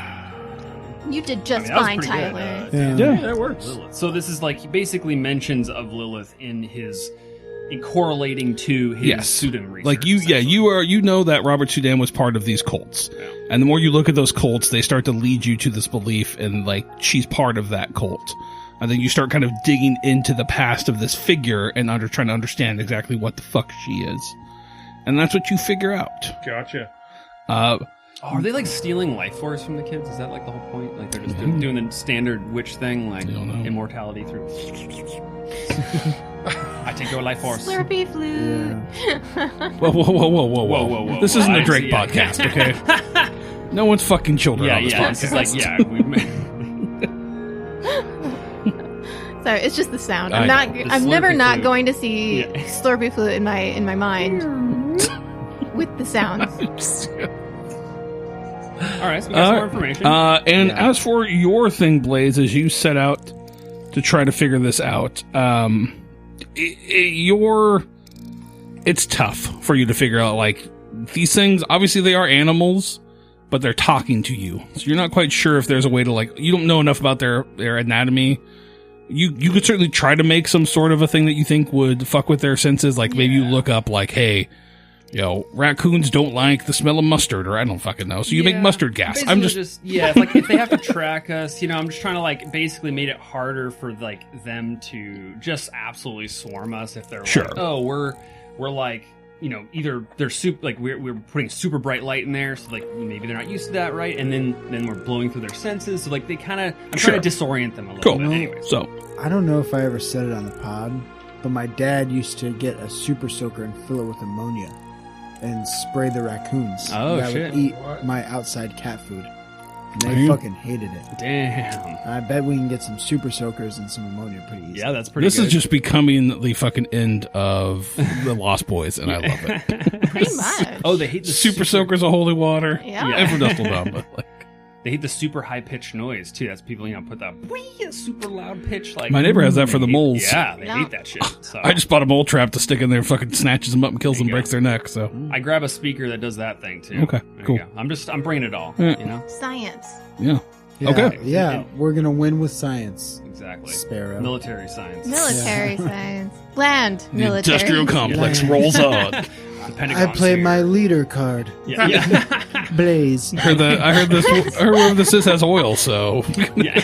You did just
that was
fine,
pretty good.
Tyler.
Yeah.
That works.
Lilith. So this is like, he basically mentions of Lilith in correlating to his Sudam research.
Like you know that Robert Sudam was part of these cults.
Yeah.
And the more you look at those cults, they start to lead you to this belief and like she's part of that cult. And then you start kind of digging into the past of this figure and trying to understand exactly what the fuck she is. And that's what you figure out.
Gotcha.
Are they like stealing life force from the kids? Is that like the whole point? Like they're just doing the standard witch thing, like immortality through. I take your life force.
Slurpee flute.
Whoa. This isn't a Drake podcast, okay? No one's fucking children on this podcast.
This is like,
Sorry, it's just the sound.
I
I'm
know.
never
Slurpee
not
flute.
going to see Slurpee flute in my mind with the sounds.
all right, so we got some more information.
And as for your thing, Blaze, as you set out to try to figure this out, it's tough for you to figure out, like, these things, obviously they are animals, but they're talking to you. So you're not quite sure if there's a way to, like, you don't know enough about their anatomy. You could certainly try to make some sort of a thing that you think would fuck with their senses. Like, maybe you look up, like, hey, raccoons don't like the smell of mustard, or I don't fucking know. So you make mustard gas. I'm just
it's like if they have to track us, I'm just trying to like basically made it harder for like them to just absolutely swarm us if they're like, oh, we're like, either they're we're putting super bright light in there, so like maybe they're not used to that, right? And then we're blowing through their senses, so like they kind of I'm trying to disorient them a little bit. Anyway,
so
I don't know if I ever said it on the pod, but my dad used to get a super soaker and fill it with ammonia and spray the raccoons.
Oh,
that
shit.
would eat my outside cat food. And they fucking hated it.
Damn.
I bet we can get some super soakers and some ammonia pretty easy.
Yeah, that's pretty
This
good.
is just becoming the fucking end of the Lost Boys, and I love it.
Pretty much.
Oh, they hate the
Super soakers of holy water.
Yeah.
And for Dustle Dumb, but like.
They hate the super high pitched noise too. That's people, put that super loud pitch. Like
My neighbor has that for the moles.
Yeah, they hate that shit. So
I just bought a mole trap to stick in there, fucking snatches them up and kills them, breaks their neck. So
I grab a speaker that does that thing too.
Okay,
There
cool.
you go. I'm bringing it all.
Yeah.
Science.
yeah.
Yeah,
Okay.
Yeah, we're going to win with science.
Exactly.
Sparrow.
Military science.
Military science. Land.
The
Military.
industrial complex
Yeah.
rolls on.
The Pentagon
I play
sphere.
my leader card.
Yeah.
Blaze.
I heard whoever this is has oil, so
yeah.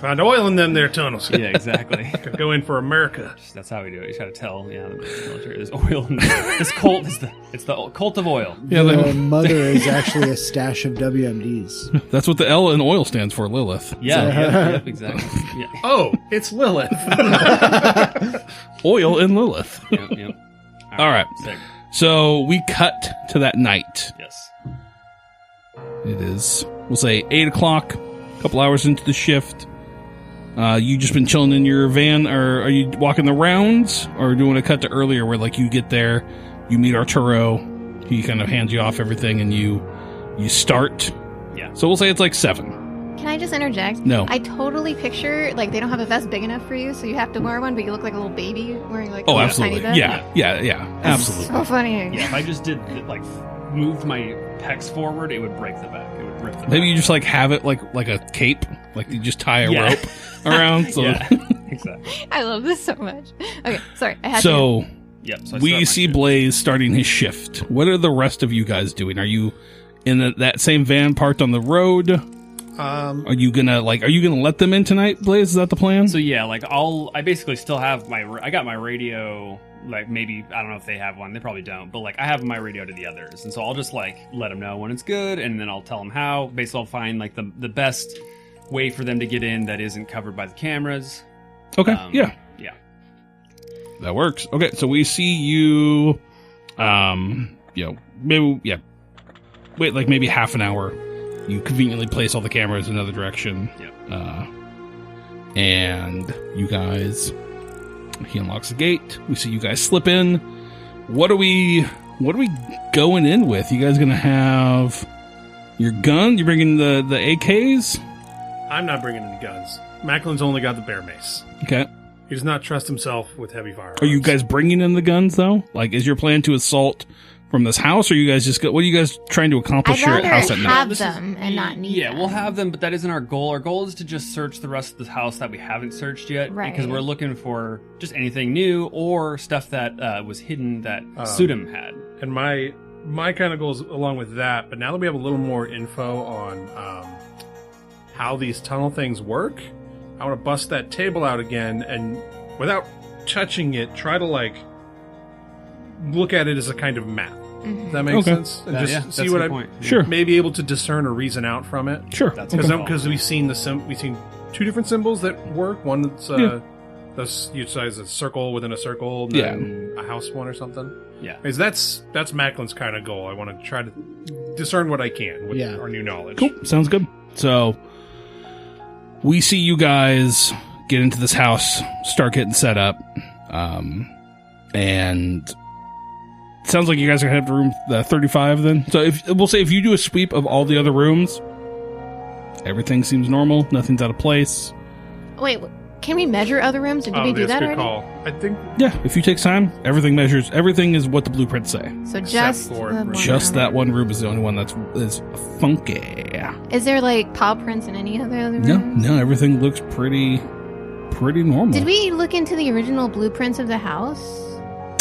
Found oil in them there tunnels.
Yeah, exactly.
Could go in for America.
That's how we do it. You try to tell, the military. There's oil in this cult is the cult of oil.
yeah,
The mother is actually a stash of WMDs.
that's what the L in oil stands for, Lilith.
Yeah, yep, exactly. Yeah.
Oh, it's Lilith.
Oil in Lilith.
Yep.
All right.
Sick.
So we cut to that night.
Yes.
It is, we'll say 8 o'clock, a couple hours into the shift. You just been chilling in your van, or are you walking the rounds, or do you want to cut to earlier where like you get there, you meet Arturo, he kind of hands you off everything, and you start.
Yeah.
So we'll say it's like 7.
Can I just interject?
No.
I totally picture, like, they don't have a vest big enough for you, so you have to wear one, but you look like a little baby wearing, like,
Oh,
a
absolutely.
tiny vest.
Yeah, absolutely.
So funny.
Yeah, if I just did moved my pecs forward, it would break the back. It would rip the back.
Maybe you just like have it like a cape, like you just tie a
Yeah.
rope around. So,
Yeah, exactly.
I love this so much. Okay, sorry. I had to.
so
Yep. So I
we
start my
see
shift.
Blaze starting his shift. What are the rest of you guys doing? Are you in that same van parked on the road? Are you gonna let them in tonight, Blaze? Is that the plan?
So yeah, like I basically still have I got my radio. Like maybe I don't know if they have one. They probably don't. But like I have my radio to the others, and so I'll just like let them know when it's good, and then I'll tell them how. Basically, I'll find like the best way for them to get in that isn't covered by the cameras.
Okay, yeah,
Yeah.
that works. Okay, so we see you. Maybe wait like maybe half an hour. You conveniently place all the cameras in another direction.
Yep.
And you guys. He unlocks the gate. We see you guys slip in. What are we going in with? You guys gonna have your gun? You bringing the AKs?
I'm not bringing any guns. Macklin's only got the bear mace.
Okay.
He does not trust himself with heavy firearms.
Are you guys bringing in the guns though? Like, is your plan to assault from this house, or you guys what are you guys trying to accomplish
I'd
here at
rather
house at night?
have
This is
them and not need
Yeah,
them.
we'll have them, but that isn't our goal. Our goal is to just search the rest of the house that we haven't searched yet,
Right.
because we're looking for just anything new or stuff that was hidden that Sudam had.
And my kind of goes along with that, but now that we have a little more info on how these tunnel things work, I want to bust that table out again and, without touching it, try to like look at it as a kind of map. Does that make
Okay.
sense? And
Yeah,
just
that's
see
a
what
good
I
point.
Sure.
may be able to discern or reason out from it.
Sure.
That's a good call.
Because we've seen we've seen two different symbols that work. One that's you size a circle within a circle, and then a house one or something.
Yeah.
Because that's Macklin's kind of goal. I want to try to discern what I can with our new knowledge.
Cool. Sounds good. So we see you guys get into this house, start getting set up, and it sounds like you guys are gonna have room 35 then. So if you do a sweep of all the other rooms, everything seems normal, nothing's out of place.
Wait, can we measure other rooms? Or did we do
that's
that
a good
already?
call. I think
Yeah, if you take time, everything measures. Everything is what the blueprints say.
So just
for
the one
Just
room.
that one room is the only one is funky.
Is there like paw prints in any other rooms?
No, everything looks pretty normal.
Did we look into the original blueprints of the house?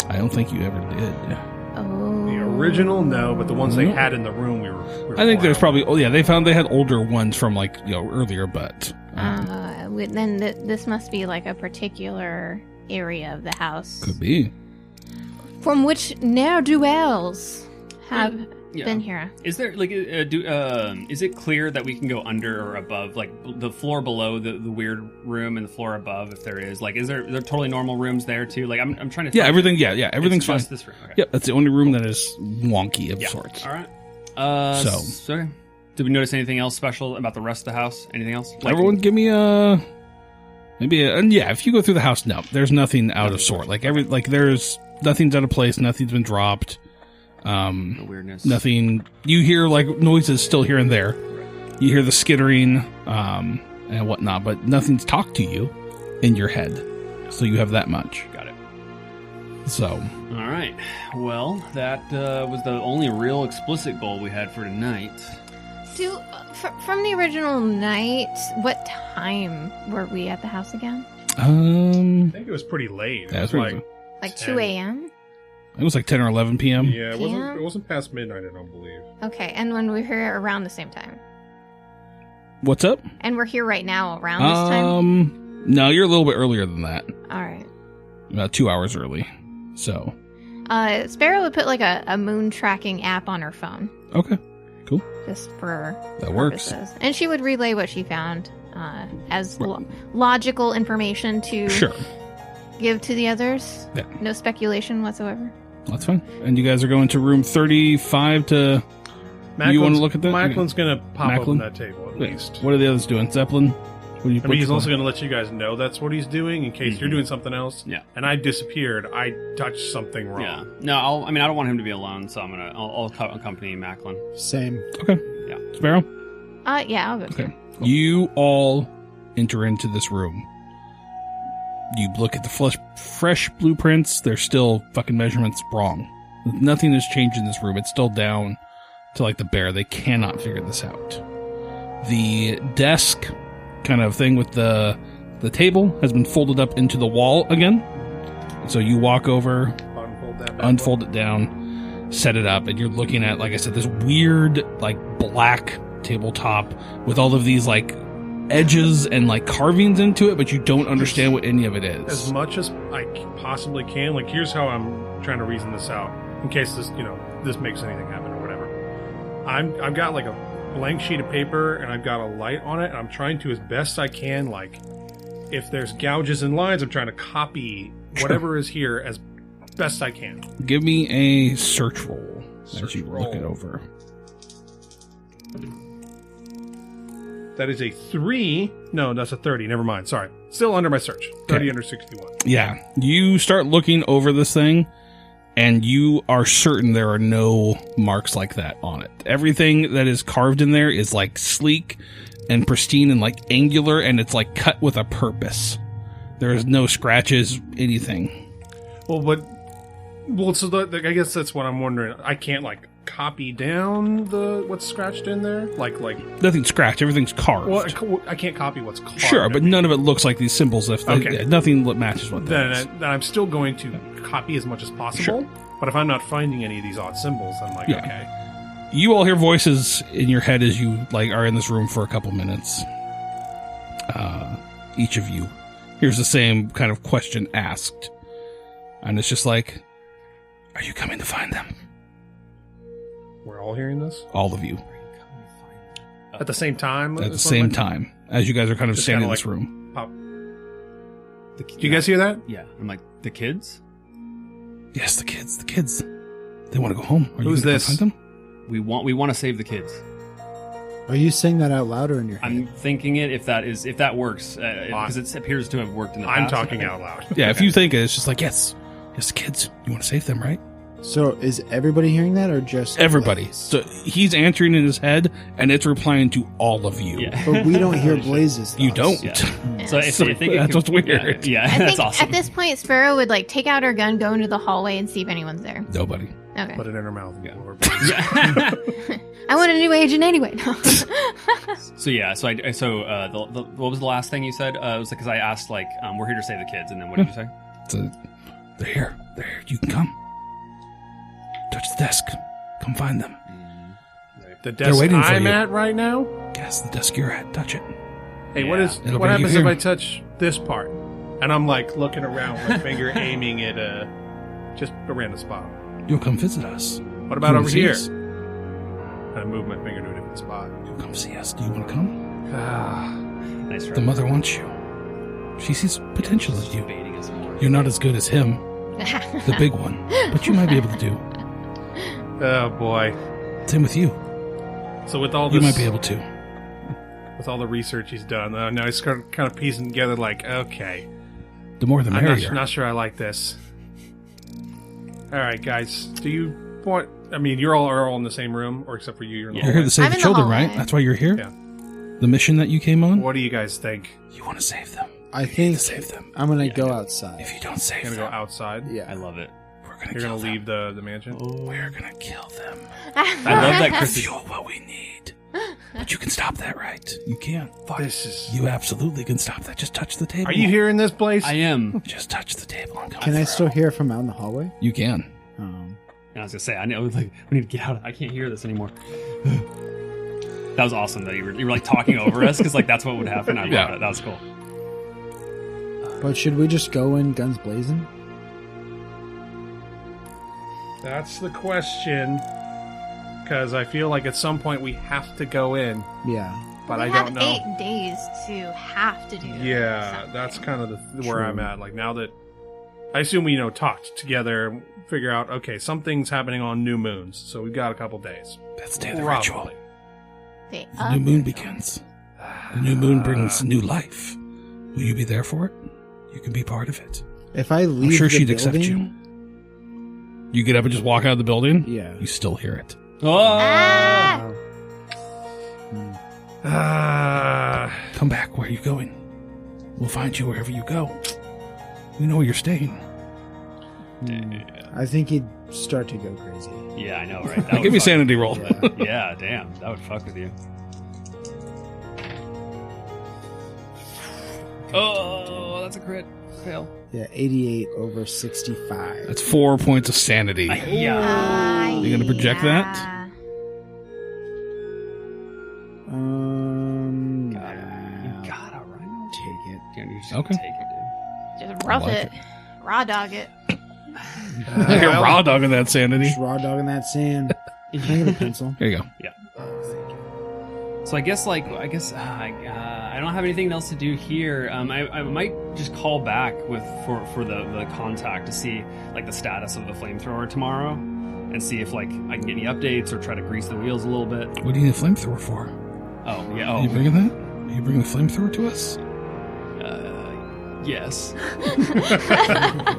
I don't think you ever did.
Oh.
the original, no, but the ones they had in the room, we were
I think there's
flying.
probably. Oh yeah, they had older ones from like earlier, but
Then this must be like a particular area of the house
could be.
from which ne'er-do-wells have been here.
Is there like is it clear that we can go under or above, like the floor below the weird room and the floor above? If there is, like, is there totally normal rooms there too? Like, I'm trying to.
Yeah, everything. Yeah, everything's fine.
just this room. Okay.
Yep, that's the only room that is wonky of sorts.
All right. So, did we notice anything else special about the rest of the house? Anything else? Like,
Everyone, give me and yeah. If you go through the house, no, there's nothing out of sort. Like there's nothing's out of place. Nothing's been dropped.
no weirdness.
Nothing. You hear like noises still here and there. You hear the skittering and whatnot, but nothing's talked to you in your head. So you have that much.
Got it.
So.
All right. Well, that was the only real explicit goal we had for tonight.
From the original night, what time were we at the house again?
I think it was pretty late.
Yeah,
It was
pretty
Like
10.
2 a.m.?
it was like 10 or 11 p.m.
Yeah, it
PM?
wasn't past midnight, I don't believe.
Okay, and when we're here around the same time.
What's up?
And we're here right now around this time?
No, you're a little bit earlier than that.
All right.
About 2 hours early. So.
Sparrow would put like a moon tracking app on her phone.
Okay. Cool.
Just for
That works.
purposes. And she would relay what she found as logical information to
Sure.
give to the others.
Yeah.
No speculation whatsoever.
That's fine. And you guys are going to room 35 to... You wanna look at that?
Macklin's going to pop
Macklin?
open that table, at
Wait,
least.
what are the others doing? Zeppelin? What do you
I mean, he's also going to let you guys know that's what he's doing in case you're doing something else.
Yeah.
And I disappeared. I touched something wrong.
Yeah. No, I don't want him to be alone, so I'll accompany Macklin.
Same.
Okay.
Yeah.
Sparrow?
Yeah, I'll go too.
Okay. You all enter into this room. You look at the fresh blueprints. They're still fucking measurements wrong. Nothing has changed in this room. It's still down to like the bare. They cannot figure this out. The desk kind of thing with the table has been folded up into the wall again. So you walk over, unfold it down, set it up, and you're looking at, like I said, this weird like black tabletop with all of these like edges and like carvings into it, but you don't understand what any of it is.
As much as I possibly can. Like, here's how I'm trying to reason this out in case this, this makes anything happen or whatever. I've got like a blank sheet of paper and I've got a light on it, and I'm trying to, as best I can, like, if there's gouges and lines, I'm trying to copy whatever is here as best I can.
Give me a search roll as
Search
you
roll.
look it over.
That is a 3. No, that's a 30. Never mind. Sorry. Still under my search. 30 under 61.
Yeah, you start looking over this thing, and you are certain there are no marks like that on it. Everything that is carved in there is like sleek and pristine and like angular, and it's like cut with a purpose. There is no scratches, anything.
So I guess that's what I'm wondering. I can't like copy down what's scratched in there, like
Nothing's scratched. Everything's carved.
well, I can't copy what's carved.
Sure, but none of it looks like these symbols.
Okay.
Nothing matches what that is.
Then I'm still going to copy as much as possible.
Sure.
But if I'm not finding any of these odd symbols, then like,
Yeah.
okay.
You all hear voices in your head as you like are in this room for a couple minutes. Each of you hears the same kind of question asked, and it's just like, "Are you coming to find them?"
We're all hearing this
All of you
at the same time.
at the same time as you guys are kind of
Just
standing in
kinda
this room.
Pop. Do you guys hear that?
Yeah. I'm like, the kids?
Yes, the kids. The kids. They want to go home. Are you
Who's
gonna go
this?
Find them?
We want to save the kids.
Are you saying that out loud or in your head?
I'm thinking it if that works, because it appears to have worked in the past.
I'm talking out loud.
Yeah, if you think it, it's just like, yes, the kids. You want to save them, right?
So is everybody hearing that or just
Everybody.
Blaze?
So he's answering in his head, and it's replying to all of you.
Yeah.
But we don't hear Blaze's
You
thoughts.
don't.
Yeah. So if
So
they think
that's what's weird.
Yeah,
I
that's
think
awesome.
at this point, Sparrow would like take out her gun, go into the hallway, and see if anyone's there.
Nobody.
Okay.
Put it in her mouth.
Yeah.
I want a new agent anyway. No.
So yeah, what was the last thing you said? It was because I asked like, we're here to save the kids, and then what did you say?
They're here. They're here. You can come. Touch the desk. Come find them.
The desk
waiting for
I'm
you.
at right now?
Yes, the desk you're at. Touch it.
Hey,
Yeah.
what
It'll bring
happens
you
if
here.
I touch this part? And I'm like looking around with my finger aiming at just a random spot.
You'll come visit us.
What about
You
over
wanna see
here?
us?
And I move my finger to a different spot.
You'll come see us. Do you want to come?
Nice try.
The mother wants you. She sees potential in you.
Baiting us more.
You're not as good as him, the big one, but you might be able to do.
Oh boy.
Same with you.
So with all
You
this,
might be able to.
with all the research he's done, now he's kind of piecing together like, okay,
The more the
I'm
merrier.
not sure I like this. All right, guys, do you want? I mean, you're all in the same room, or except for you, you're in the
You're here to save
I'm
the
in the
children,
hallway.
right? That's why you're here?
Yeah.
The mission that you came on?
What do you guys think?
You want to save them.
I
You need
think
to save them.
I'm gonna go outside.
If you don't save
You're
them,
gonna go outside.
Yeah.
I love it.
we're going to
You're
kill
gonna
them.
leave the mansion.
We're going to kill them.
I love that Chris is
Fuel what we need. But you can stop that, right? You can.
This is.
You absolutely can stop that. Just touch the table.
Are you hearing this place?
I am.
Just touch the table and come
Can I
through.
still hear from out in the hallway?
You can.
I was gonna say, I know, like, we need to get out. I can't hear this anymore. That was awesome that you were like talking over us because like that's what would happen. I love
Yeah.
it. That was cool.
But should we just go in guns blazing?
That's the question. Because I feel like at some point we have to go in,
Yeah.
but
we
I
have
don't know.
8 days to have to do.
Yeah,
something.
that's kind of where
True.
I'm at. Like now that I assume we talked together, figure out okay, something's happening on new moons, so we've got a couple days.
That's the day of the ritual.
Probably.
Day
The
of
new
the
moon
ritual.
begins. The new moon brings new life. Will you be there for it? You can be part of it.
If I leave,
I'm sure
the
she'd accept you.
building-
You get up and just walk out of the building?
Yeah.
You still hear it.
Oh,
Ah!
Come back. Where are you going? We'll find you wherever you go. We know where you're staying.
I think he'd start to go crazy.
yeah, I know, right? That
Give
would
me a
fuck-
sanity roll.
Yeah.
Yeah, damn, that would fuck with you. Oh, that's a crit fail.
Yeah, 88 over 65.
That's 4 points of sanity.
Yeah.
You gonna project that?
Yeah.
You
Yeah.
gotta run.
Take it.
Dude, you just
Okay.
take it, dude.
Just rough
like
it. Raw dog it.
You're raw dogging that sanity.
Just raw dogging that sand. Can I get a pencil?
There you go.
So I guess I don't have anything else to do here. I might just call back for the contact to see like the status of the flamethrower tomorrow, and see if like I can get any updates or try to grease the wheels a little bit.
What do you need a flamethrower for?
Oh yeah.
Are you
Oh
bringing that? Are you bringing the flamethrower to us?
yes.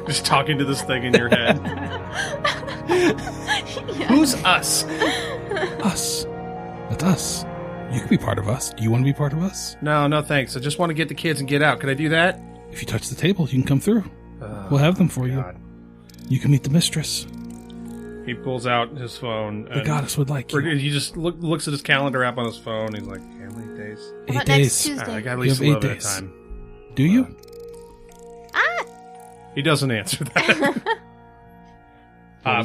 Just talking to this thing in your head.
Yeah.
Who's us?
Us. That's us. You can be part of us. Do you want to be part of us?
No, thanks. I just want to get the kids and get out. Could I do that?
If you touch the table, you can come through. We'll have them for you.
God.
You can meet the mistress.
He pulls out his phone.
The
And
goddess would like you.
he just looks at his calendar app on his phone. He's like, how many days?
How
8
about next
days.
Tuesday?
I got at
You
least
have
a little
8
bit of
days.
time.
Do you?
He doesn't answer that.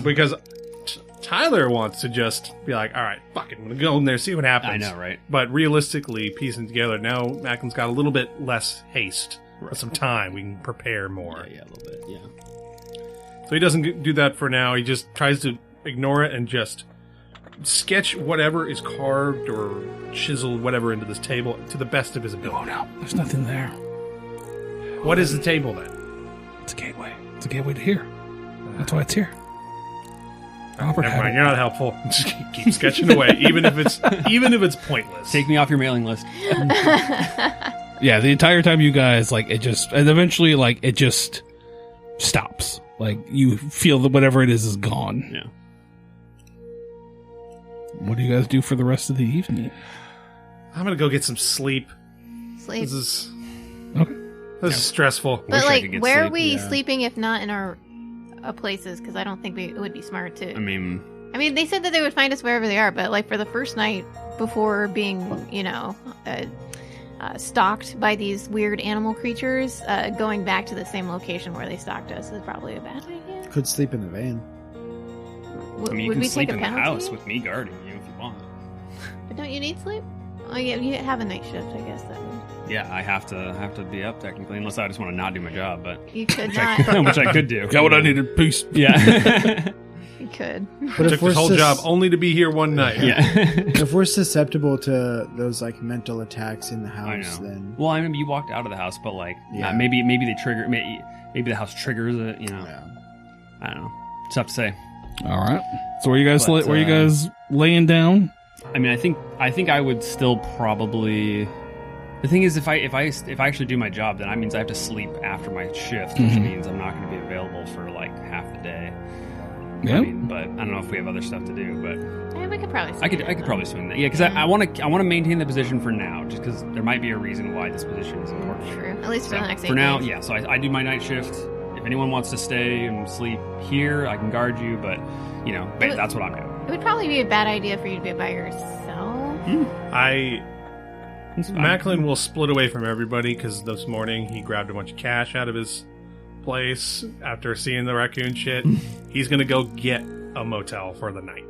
Because Tyler wants to just be like, all right, fuck it. I'm going to go in there, see what happens.
I know, right?
But realistically, piecing together, now Macklin's got a little bit less haste. Right. Some time. We can prepare more.
Yeah, a little bit. Yeah.
So he doesn't do that for now. He just tries to ignore it and just sketch whatever is carved or chiseled, whatever, into this table to the best of his
Oh
ability.
no, there's nothing there.
What is the table then?
It's a gateway. It's a gateway to here. That's why it's here. Robert
Never
had
mind,
it.
you're not helpful. Just keep sketching away, even if it's pointless.
Take me off your mailing list.
Yeah, the entire time you guys and eventually it just stops. Like you feel that whatever it is gone.
Yeah.
What do you guys do for the rest of the evening?
I'm gonna go get some sleep.
Sleep.
This is
Okay.
stressful.
But
Wish I could
like,
get
where are
sleep,
we
yeah.
sleeping if not in our places? Because I don't think it would be smart to.
I mean,
They said that they would find us wherever they are, but like for the first night before being, stalked by these weird animal creatures, going back to the same location where they stalked us is probably a bad idea.
Could sleep in the van.
I mean, you
would
can
we
sleep
take a
in the
penalty?
house with me guarding you if you want.
But don't you need sleep? Oh yeah, you have a night shift, I guess. That would...
Yeah, I have to be up technically, unless I just want to not do my job, but
You could
which
not.
which I could do.
Got what I needed. Peace.
Yeah.
You could.
But
Took this whole job only to be here one night.
Yeah.
if we're susceptible to those like mental attacks in the
I
house,
know.
then
Well, I remember you walked out of the house, but like
Yeah.
maybe they trigger. Maybe the house triggers it. You know.
yeah.
I don't know. It's tough to say.
All right. So where you guys
But,
where you guys laying down?
I mean, I think I would still probably. The thing is, if I actually do my job, then that means I have to sleep after my shift, which
Mhm.
means I'm not going to be available for like half the day.
Yeah.
I mean, but I don't know if we have other stuff to do. But
Yeah, we could probably.
I could probably swing that. Yeah, because I want to maintain the position for now, just because there might be a reason why this position is important.
True. At least for
So,
the next 8
for now,
days.
yeah. So I do my night shift. If anyone wants to stay and sleep here, I can guard you. But that's what I'm doing.
It would probably be a bad idea for you to be by yourself.
It's fine.
Macklin will split away from everybody because this morning he grabbed a bunch of cash out of his place after seeing the raccoon shit. He's gonna go get a motel for the night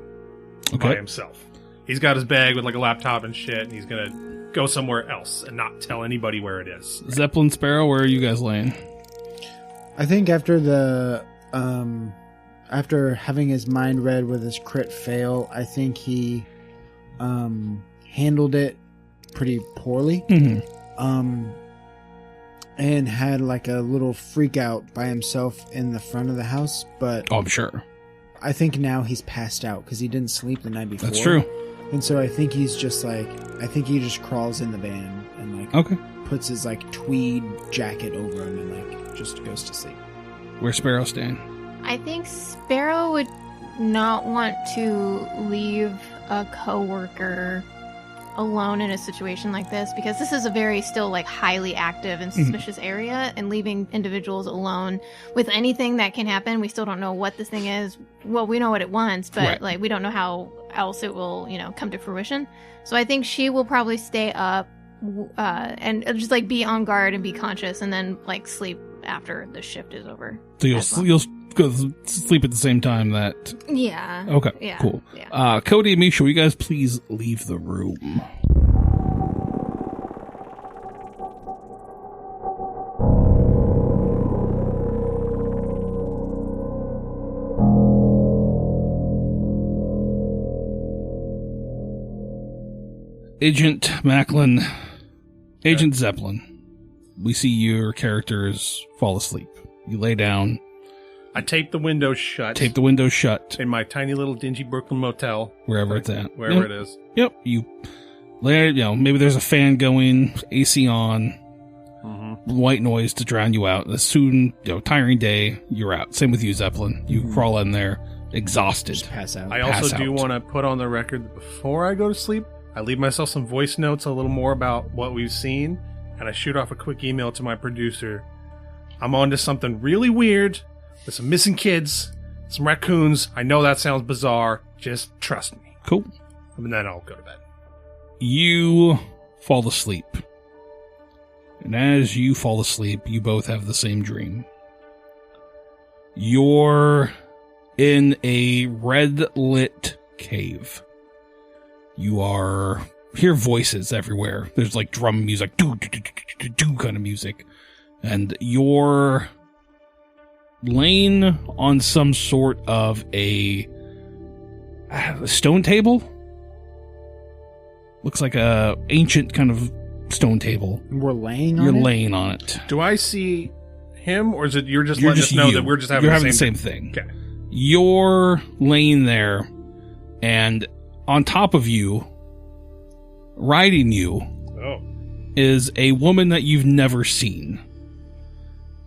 by
Okay.
himself. He's got his bag with like a laptop and shit, and he's gonna go somewhere else and not tell anybody where it is.
Zeppelin Sparrow, where are you guys laying?
I think after the after having his mind read with his crit fail, I think he handled it pretty poorly.
Mm-hmm.
And had like a little freak out by himself in the front of the house, but
Oh, I'm sure.
I think now he's passed out because he didn't sleep the night before.
That's true.
And so I think he's just like, I think he just crawls in the van and like
Okay.
puts his like tweed jacket over him and like just goes to sleep.
Where's Sparrow staying?
I think Sparrow would not want to leave a coworker alone in a situation like this, because this is a very still like highly active and suspicious area, and leaving individuals alone with anything that can happen. We still don't know what this thing is. Well, we know what it wants, but
Right.
like we don't know how else it will, come to fruition. So I think she will probably stay up and just like be on guard and be conscious, and then like sleep after the shift is over.
So
as well.
you'll go sleep at the same time that.
Yeah.
Okay.
Yeah.
Cool.
Yeah.
Cody and Misha, will you guys please leave the room? Agent Macklin, Agent Zeppelin, we see your characters fall asleep. You lay down,
I tape the window shut.
tape the window shut,
in my tiny little dingy Brooklyn motel,
wherever it's at.
wherever
Yep.
it is.
Yep. You lay, maybe there's a fan going, AC on, white noise to drown you out. A soon, tiring day, you're out. Same with you, Zeppelin. You crawl in there, exhausted.
Just pass out.
I
Pass
also do
out.
want to put on the record that before I go to sleep, I leave myself some voice notes a little more about what we've seen, and I shoot off a quick email to my producer. I'm on to something really weird with some missing kids, some raccoons. I know that sounds bizarre. Just trust me.
Cool.
And then I'll go to bed.
You fall asleep. And as you fall asleep, you both have the same dream. You're in a red-lit cave. You hear voices everywhere. There's like drum music, do kind of music. And you're laying on some sort of a stone table. Looks like a ancient kind of stone table.
We're laying on
You're
it?
laying on it.
Do I see him, or is it you're just
You're
letting
just
us know
you.
that we're just having
You're
the
having
same
the same thing.
Okay.
You're laying there, and on top of you, riding you,
Oh.
is a woman that you've never seen.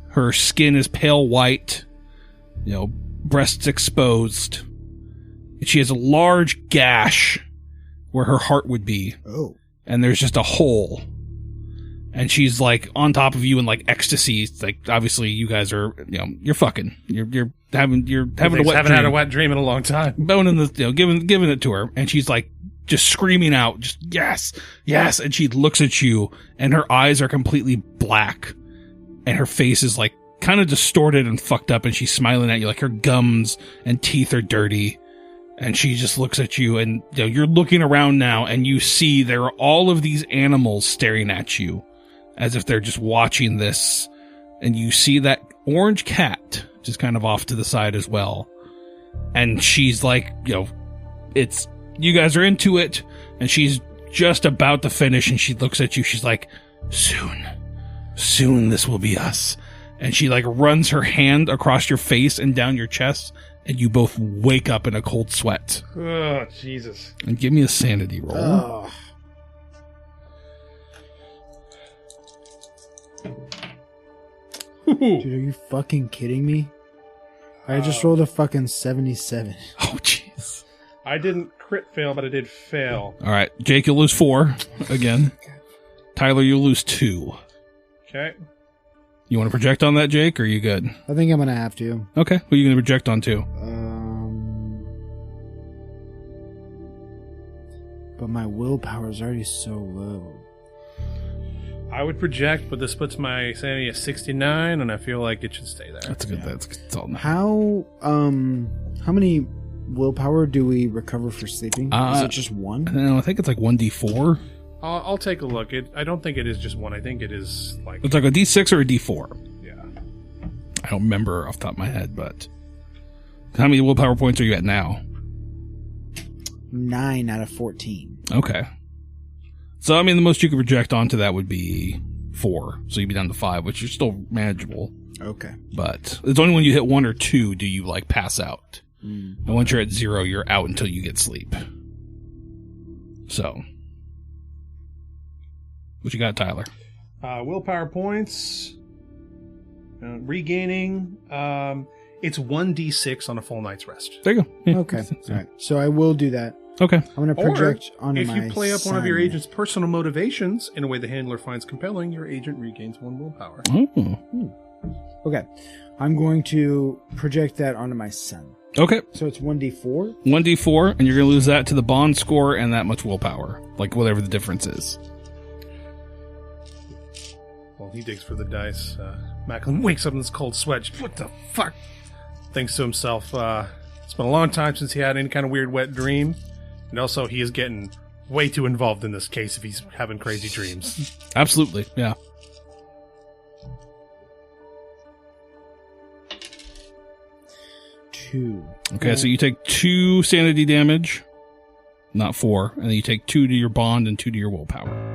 Her skin is pale white, breasts exposed. She has a large gash where her heart would be,
Oh.
and there's just a hole. And she's like on top of you in like ecstasy. It's like obviously you guys are, you're fucking, you're having a wet
Haven't
dream.
had a wet dream in a long time.
Boning the, giving it to her, and she's like just screaming out, just yes, yes. And she looks at you, and her eyes are completely black, and her face is like kind of distorted and fucked up, and she's smiling at you like her gums and teeth are dirty, And she just looks at you, and you're looking around now, and you see there are all of these animals staring at you as if they're just watching this. And you see that orange cat just kind of off to the side as well. And she's like, it's, you guys are into it, and she's just about to finish, and she looks at you. She's like, soon this will be us. And she like runs her hand across your face and down your chest, and you both wake up in a cold sweat.
Oh, Jesus.
And give me a sanity roll.
Oh. Dude, are you fucking kidding me? I just rolled a fucking 77.
Oh, jeez.
I didn't crit fail, but I did fail.
All right, Jake, you'll lose 4 again. Tyler, you'll lose 2.
Okay.
You want to project on that, Jake, or are you good?
I think I'm gonna have to.
Okay, what are you going to project on to?
But my willpower is already so low.
I would project, but this puts my sanity at 69, and I feel like it should stay there.
That's good. That's all.
How many willpower do we recover for sleeping? Is it just 1?
No, I think it's like 1d4.
I'll take a look. I don't think it is just 1. I think it is like...
It's like a d6 or a d4.
Yeah.
I don't remember off the top of my head, but... How many willpower points are you at now?
9 out of 14.
Okay. So, I mean, the most you could project onto that would be 4. So you'd be down to 5, which is still manageable.
Okay.
But it's only when you hit 1 or 2 do you, like, pass out. And once you're at 0, you're out until you get sleep. So. What you got, Tyler?
Willpower points. Regaining. It's 1d6 on a full night's rest.
There you go. Yeah.
Okay. All right. So I will do that.
Okay.
I'm going to project onto
if
my
you play up one of your
assignment.
agent's personal motivations in a way the handler finds compelling, your agent regains 1 willpower.
Oh.
Okay. I'm going to project that onto my son.
Okay.
So it's 1d4?
1d4, and you're going to lose that to the bond score and that much willpower. Like, whatever the difference is.
Well, he digs for the dice. Macklin wakes up in this cold sweat. What the fuck? Thinks to himself, it's been a long time since he had any kind of weird wet dream. And also, he is getting way too involved in this case if he's having crazy dreams.
Absolutely, yeah.
Two.
Okay, so you take 2 sanity damage, not 4, and then you take 2 to your bond and 2 to your willpower.